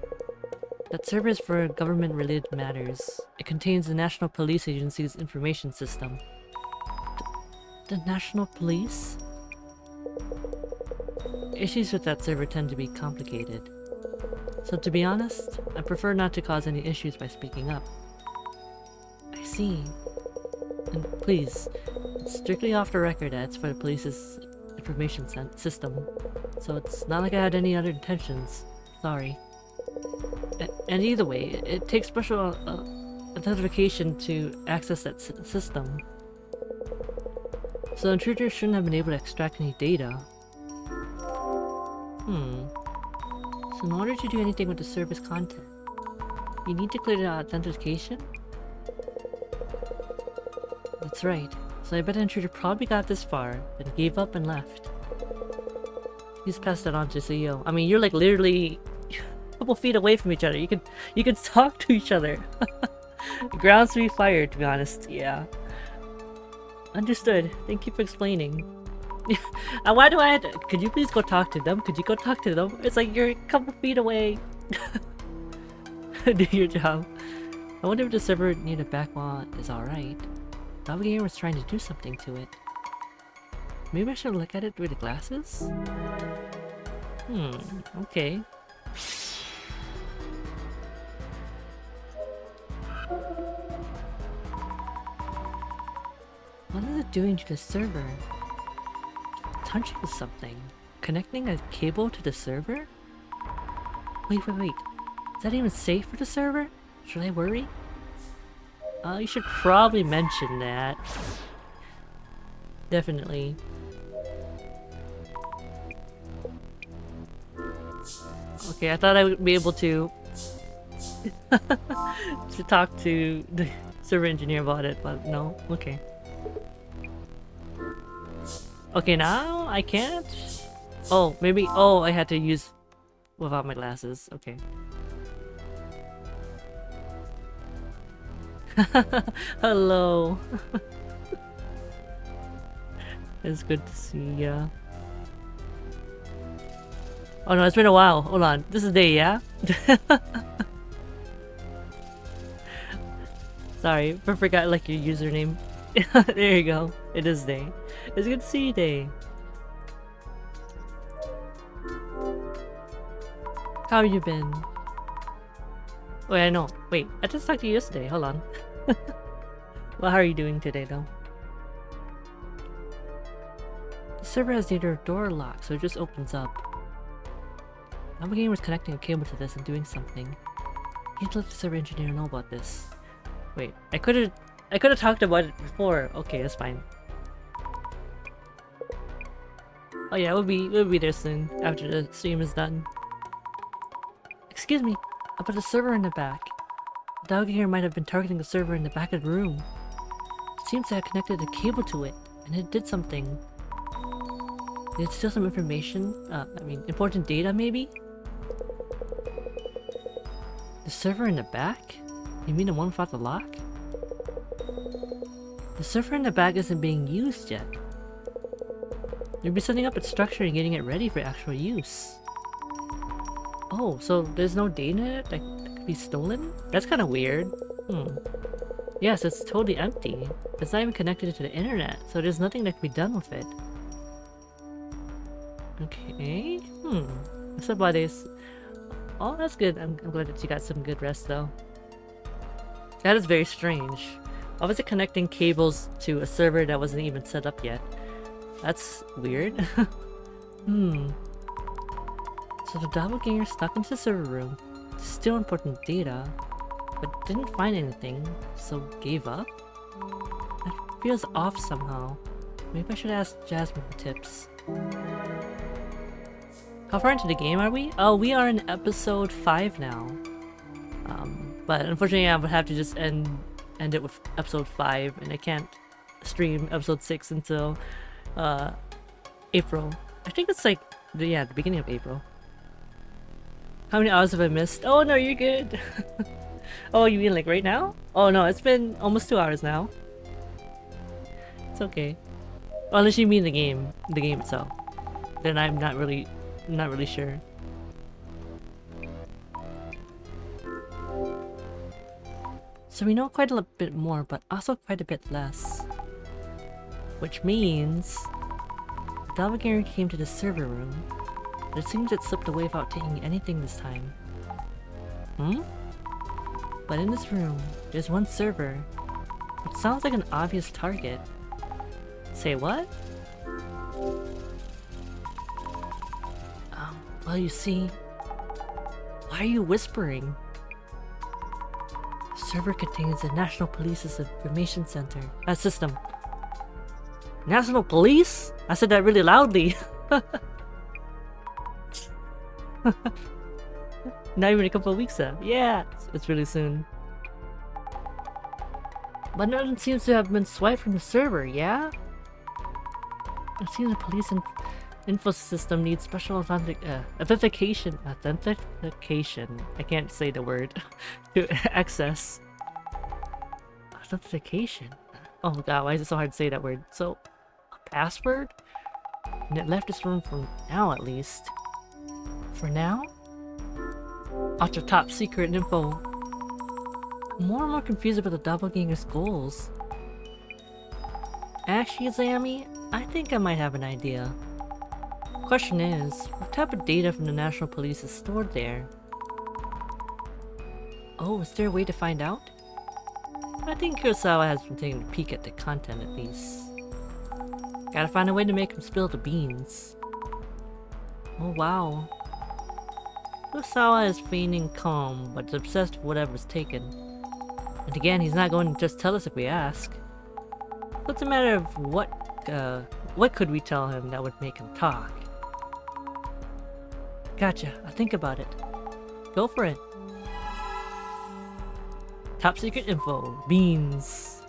that server is for government-related matters. It contains the National Police Agency's information system. The National Police? Issues with that server tend to be complicated. So to be honest, I prefer not to cause any issues by speaking up. I see. And please, it's strictly off the record that it's for the police's information system. So it's not like I had any other intentions. Sorry. And either way, it takes special authentication to access that system. So intruders shouldn't have been able to extract any data. So in order to do anything with the server's content, you need to clear the authentication? That's right. So I bet the intruder probably got this far, then gave up and left. He's passed that on to CEO. I mean, you're like literally a couple feet away from each other. You can talk to each other. Grounds to be fired, to be honest. Yeah. Understood. Thank you for explaining. Why do I have to— could you please go talk to them? Could you go talk to them? It's like you're a couple feet away. Do your job. I wonder if the server near the back wall is alright. The doppelganger was trying to do something to it. Maybe I should look at it through the glasses? Okay. What is it doing to the server? Touching something. Connecting a cable to the server? Wait. Is that even safe for the server? Should I worry? You should probably mention that. Definitely. Okay, I thought I would be able to to talk to the server engineer about it, but no. Okay. Okay, now I can't? Oh, maybe— oh, I had to use without my glasses. Okay. Hello. It's good to see ya. Oh no, it's been a while. Hold on. This is Day, yeah? Sorry, I forgot like your username. There you go. It is Day. It's good to see you, Day. How have you been? Wait, I know. Wait, I just talked to you yesterday. Hold on. Well, how are you doing today, though? The server has neither door lock, so it just opens up. Now the game was connecting a cable to this and doing something. You need to let the server engineer know about this. Wait, I could have talked about it before. Okay, that's fine. Oh yeah, we'll be there soon after the stream is done. Excuse me, about the server in the back. The dog here might have been targeting the server in the back of the room. It seems to have connected a cable to it, and it did something. Did it steal some information? Important data maybe? The server in the back? You mean the one without the lock? The server in the back isn't being used yet. You'll be setting up its structure and getting it ready for actual use. Oh, so there's no data that could be stolen? That's kind of weird. Yes, it's totally empty. It's not even connected to the internet, so there's nothing that can be done with it. Okay. What's up, buddies? Oh, that's good. I'm glad that you got some good rest, though. That is very strange. Why was it connecting cables to a server that wasn't even set up yet? That's weird. So the doppelganger stuck into the server room to steal important data, but didn't find anything, so gave up? That feels off somehow. Maybe I should ask Jasmine for tips. How far into the game are we? Oh, we are in episode 5 now. But unfortunately I would have to just end it with episode 5, and I can't stream episode 6 until April. I think it's like the beginning of April. How many hours have I missed? Oh no, you're good. Oh, you mean like right now? Oh no, it's been almost 2 hours now. It's okay. Well, unless you mean the game itself, then I'm not really sure. So we know quite a bit more, but also quite a bit less. Which means the doppelganger came to the server room, but it seems it slipped away without taking anything this time. But in this room, there's one server, which sounds like an obvious target. Say what? Well, you see, why are you whispering? The server contains the National Police's Information Center. System. National Police? I said that really loudly. Not even a couple of weeks now. Yeah, it's really soon. But nothing seems to have been swiped from the server, yeah? It seems the police info system needs special authentication. I can't say the word. To access. Authentication? Oh god, why is it so hard to say that word? So, a password? And it left this room for now, at least. For now? Ultra top secret info. I'm more and more confused about the doppelganger's goals. Actually, Zammy, I think I might have an idea. Question is, what type of data from the National Police is stored there? Oh, is there a way to find out? I think Kurosawa has been taking a peek at the content at least. Gotta find a way to make him spill the beans. Oh wow. Kurosawa is feigning calm, but is obsessed with whatever's taken. And again, he's not going to just tell us if we ask. So it's a matter of what could we tell him that would make him talk? Gotcha, I'll think about it. Go for it. Top secret info. Beans.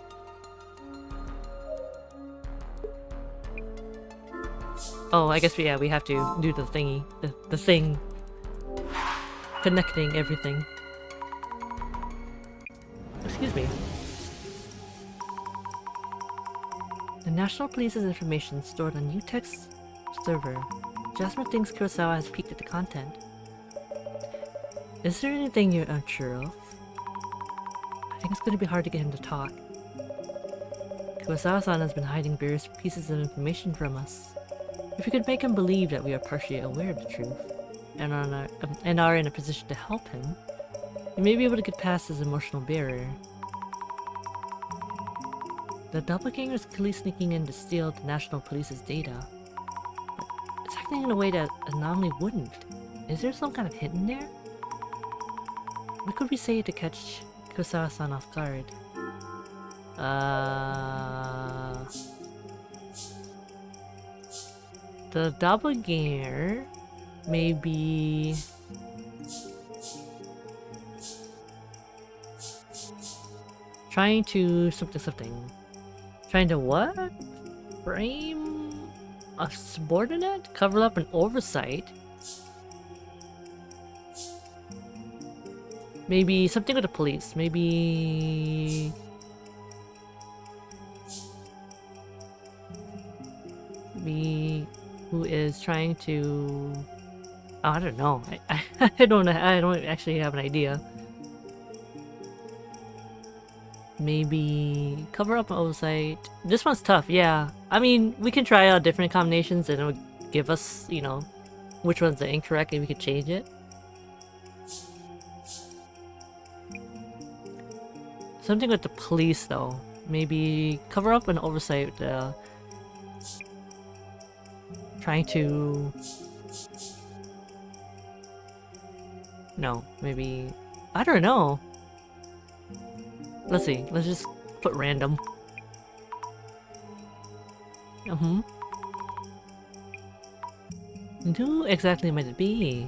Oh, I guess we have to do the thingy. The thing. Connecting everything. Excuse me. The National Police's information stored on UTEX server. Jasmine thinks Kurosawa has peeked at the content. Is there anything you're unsure of? I think it's going to be hard to get him to talk. Kurosawa-san has been hiding various pieces of information from us. If we could make him believe that we are partially aware of the truth, and are in a position to help him, we may be able to get past his emotional barrier. The doppelganger is clearly sneaking in to steal the National Police's data, but it's acting in a way that a anomaly wouldn't. Is there some kind of hint in there? What could we say to catch Kurosawa-san off guard? The doppelganger may be trying to something. Trying to what? Frame a subordinate? Cover up an oversight? Maybe something with the police. Maybe who is trying to I don't know. I don't actually have an idea. Maybe cover up an oversight. This one's tough, yeah. I mean, we can try out different combinations and it would give us, you know, which one's the incorrect and we could change it. Something with the police though. Maybe cover up an oversight, trying to... No, maybe... I don't know. Let's see, let's just put random. Who exactly might it be?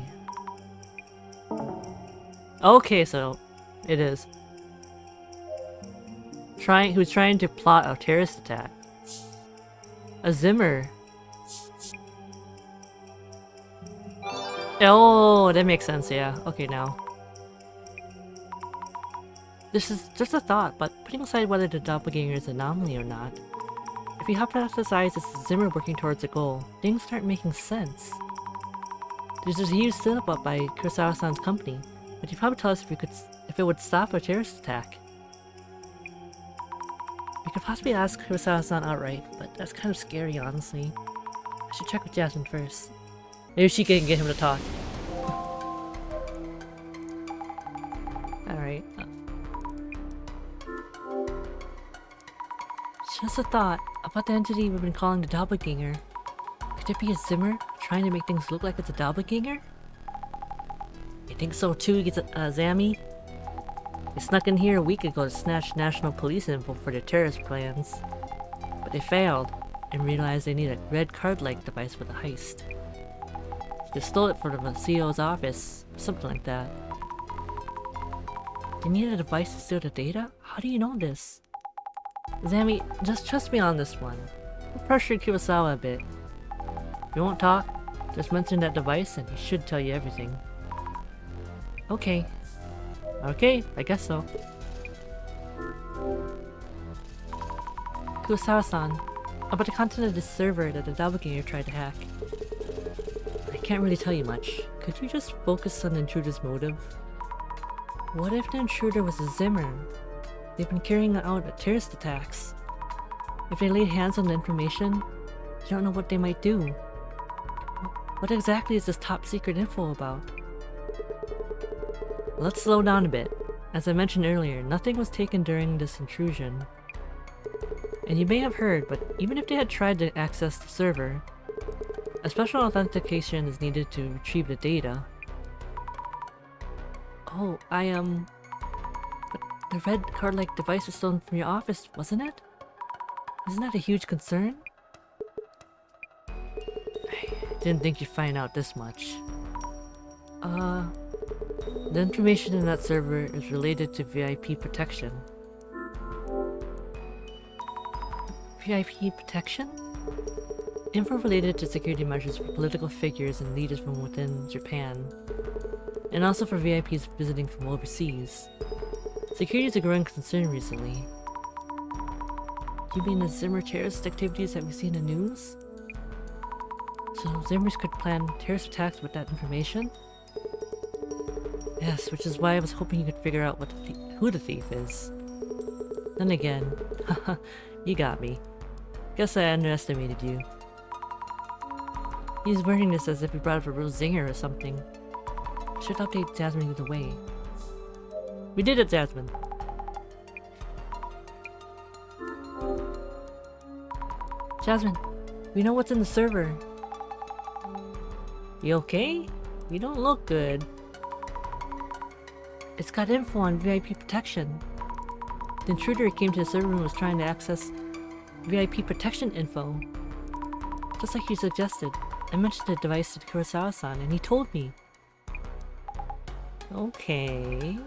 Okay, so it is. Who's trying to plot a terrorist attack? A Zimmer. Oh, that makes sense, yeah. Okay, now. This is just a thought, but putting aside whether the doppelganger is an anomaly or not, if you hypothesize it's Zimmer working towards a goal, things start making sense. There's this huge setup up by Kurosawa-san's company, but you probably tell us if it would stop a terrorist attack. We could possibly ask Kurosawa-san outright, but that's kind of scary, honestly. I should check with Jasmine first. Maybe she can get him to talk. Alright. Just a thought about the entity we've been calling the doppelganger. Could it be a Zimmer trying to make things look like it's a doppelganger? You think so too, Zammy? They snuck in here a week ago to snatch national police info for their terrorist plans. But they failed, and realized they need a red card-like device for the heist. They stole it from the CEO's office, something like that. They need a device to steal the data? How do you know this? Zammy, just trust me on this one. We'll pressure Kurosawa a bit. If you won't talk, just mention that device and he should tell you everything. Okay. Okay, I guess so. Kurosawa-san, about the content of this server that the doppelganger tried to hack. I can't really tell you much. Could you just focus on the intruder's motive? What if the intruder was a Zimmer? They've been carrying out terrorist attacks. If they laid hands on the information, you don't know what they might do. What exactly is this top secret info about? Let's slow down a bit. As I mentioned earlier, nothing was taken during this intrusion. And you may have heard, but even if they had tried to access the server, a special authentication is needed to retrieve the data. Oh, but the red card-like device was stolen from your office, wasn't it? Isn't that a huge concern? I didn't think you'd find out this much. The information in that server is related to VIP protection. VIP protection? Info related to security measures for political figures and leaders from within Japan, and also for VIPs visiting from overseas. Security is a growing concern recently. You mean the Zimmer terrorist activities that we see in the news? So Zimmers could plan terrorist attacks with that information? Yes, which is why I was hoping you could figure out who the thief is. Then again, haha, you got me. Guess I underestimated you. He's wording this as if he brought up a real zinger or something. Should update Jasmine either way. We did it, Jasmine! Jasmine, we know what's in the server. You okay? You don't look good. It's got info on VIP protection. The intruder who came to the server room was trying to access VIP protection info. Just like you suggested, I mentioned the device to Kurosawa-san and he told me. Okay.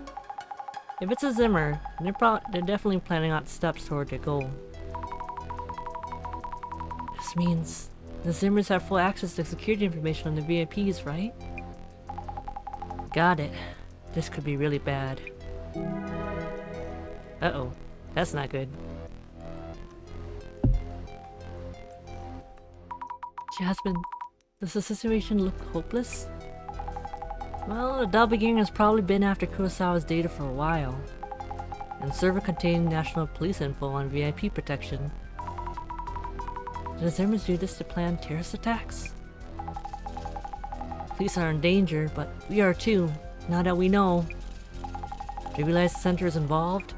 If it's a Zimmer, they're definitely planning out steps toward their goal. This means the Zimmers have full access to security information on the VIPs, right? Got it. This could be really bad. Uh-oh. That's not good. Jasmine, does the situation look hopeless? Well, the doppelganger has probably been after Kurosawa's data for a while. And the server contained national police info on VIP protection. Did the Zermans do this to plan terrorist attacks? Police are in danger, but we are too, now that we know. They realize the center is involved.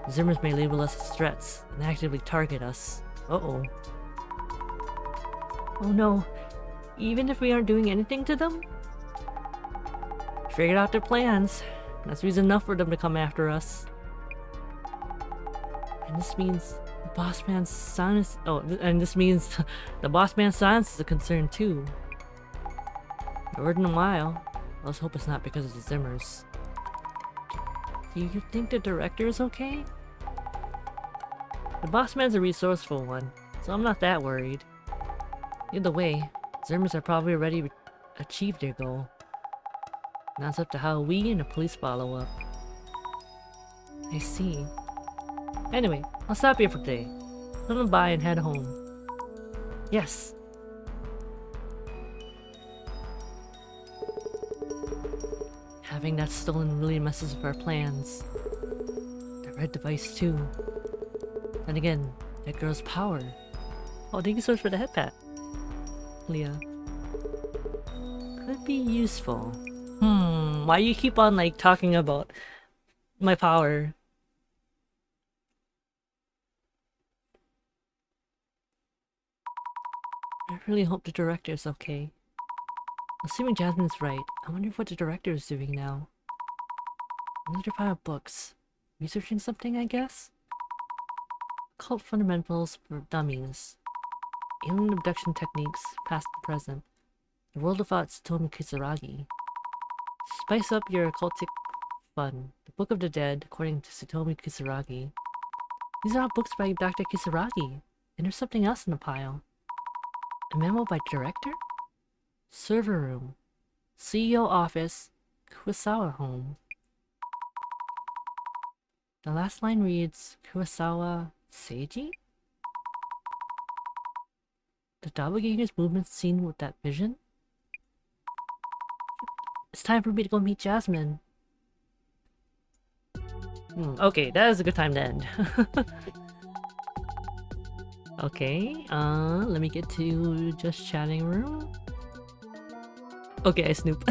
The Zermans may label us as threats and actively target us. Uh-oh. Oh no, even if we aren't doing anything to them? Figured out their plans. That's reason enough for them to come after us. And this means the boss man's silence. Oh, and this means the boss man's silence is a concern too. A word in a while. Let's hope it's not because of the Zimmers. Do you think the director is okay? The boss man's a resourceful one, so I'm not that worried. Either way, Zimmers are probably already achieved their goal. Now it's up to how we and the police follow up. I see. Anyway, I'll stop here for today. Let them by and head home. Yes. Having that stolen really messes with our plans. The red device too. And again, that girl's power. Oh, thank you so much for the head pat, Leah. Could be useful. Why you keep on like talking about my power? I really hope the director is okay. Assuming Jasmine's right, I wonder what the director is doing now. Another pile of books. Researching something, I guess? Occult fundamentals for dummies. Alien abduction techniques, past and present. The world without Satomi Kisaragi. Spice up your occultic fun. The Book of the Dead, according to Satomi Kisaragi. These are all books by Dr. Kisaragi, and there's something else in the pile. A memo by director? Server room. CEO office. Kurosawa home. The last line reads, Kurosawa Seiji? The doppelganger's movements seen with that vision? It's time for me to go meet Jasmine. Okay, that is a good time to end. Okay, let me get to just chatting room. Okay, I snoop.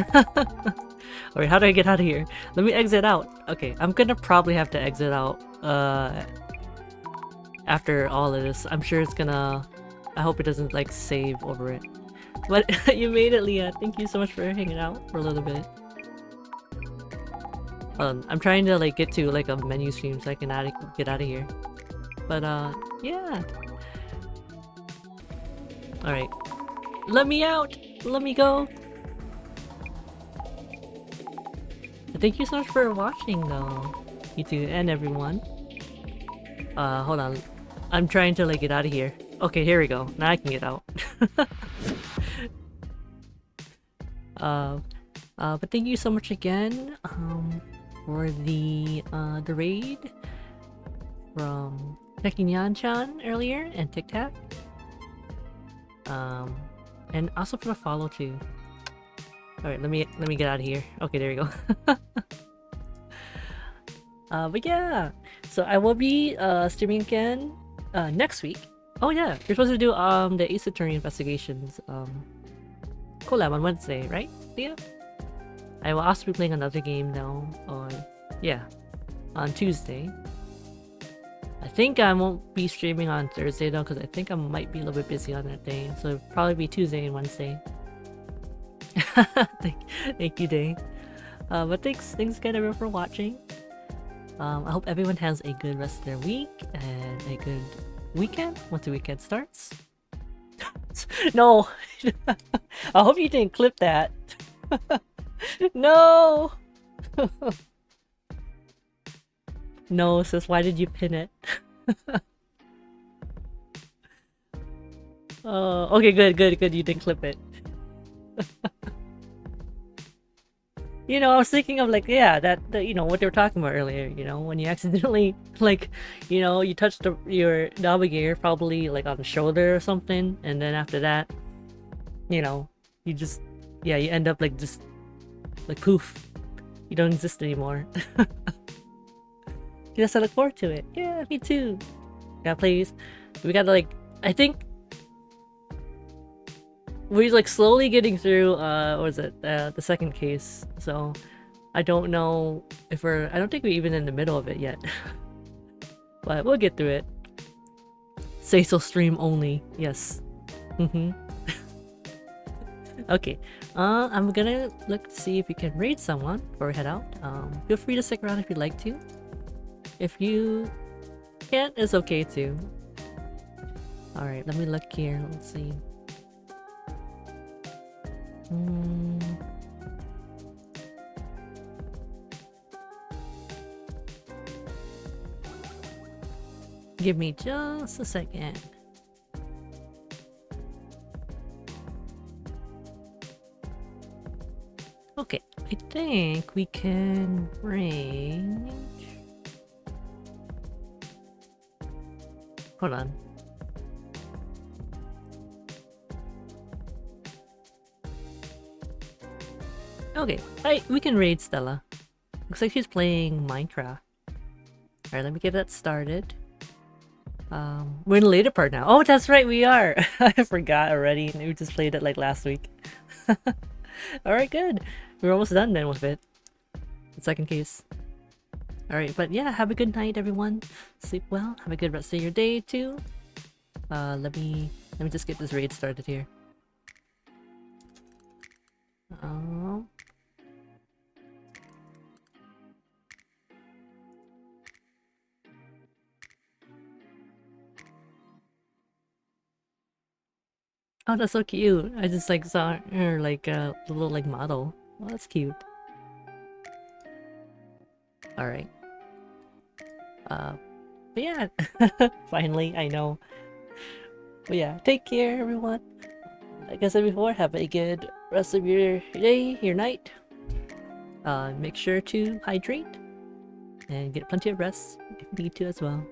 Alright, how do I get out of here? Let me exit out. Okay, I'm gonna probably have to exit out, after all of this. I'm sure it's gonna... I hope it doesn't, like, save over it. But you made it, Leah. Thank you so much for hanging out for a little bit. I'm trying to, like, get to, like, a menu stream so I can get out of here. But, yeah. Alright. Let me out! Let me go! Thank you so much for watching, though. You two and everyone. Hold on. I'm trying to, like, get out of here. Okay, here we go. Now I can get out. But thank you so much again, for the raid from Tekinyan-chan earlier and Tic Tac. And also for the follow too. Alright, let me get out of here. Okay, there we go. But yeah, so I will be streaming again next week. Oh yeah, we're supposed to do the Ace Attorney investigations collab on Wednesday, right? Yeah. I will also be playing another game now on on Tuesday. I think I won't be streaming on Thursday though, because I think I might be a little bit busy on that day. So it'll probably be Tuesday and Wednesday. Thank you, Day. But thanks again everyone for watching. I hope everyone has a good rest of their week and a good weekend once the weekend starts. No! I hope you didn't clip that. No! No, sis, why did you pin it? Okay, good, you didn't clip it. You know, I was thinking of like, yeah, that you know, what they were talking about earlier, you know, when you accidentally, like, you know, you touch your navigator probably like on the shoulder or something, and then after that, you know, you just, yeah, you end up like just Like poof, you don't exist anymore. Yes, I look forward to it. Yeah, me too. Yeah, please. We gotta like, I think we're like slowly getting through, what was it, the second case. So I don't know if I don't think we're even in the middle of it yet. But we'll get through it. Say so stream only. Yes. Okay. I'm gonna look to see if we can raid someone before we head out. Feel free to stick around if you'd like to. If you can't, it's okay too. Alright, let me look here. Let's see. Give me just a second. Okay, I think we can range. Hold on. Okay, we can raid Stella. Looks like she's playing Minecraft. Alright, let me get that started. We're in the later part now. Oh, that's right, we are! I forgot already. We just played it like last week. Alright, good. We're almost done then with it. The second case. Alright, but yeah, have a good night everyone. Sleep well. Have a good rest of your day too. Let me just get this raid started here. Oh, that's so cute. I just like saw her like little like model. Oh, that's cute. Alright. But yeah, finally, I know. But yeah, take care everyone. Like I said before, have a good rest of your day, your night. Make sure to hydrate and get plenty of rest if you need to as well.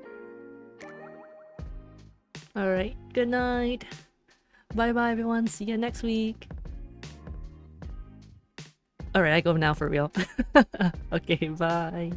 Alright, good night. Bye bye everyone, see you next week. Alright, I go now for real. Okay, bye.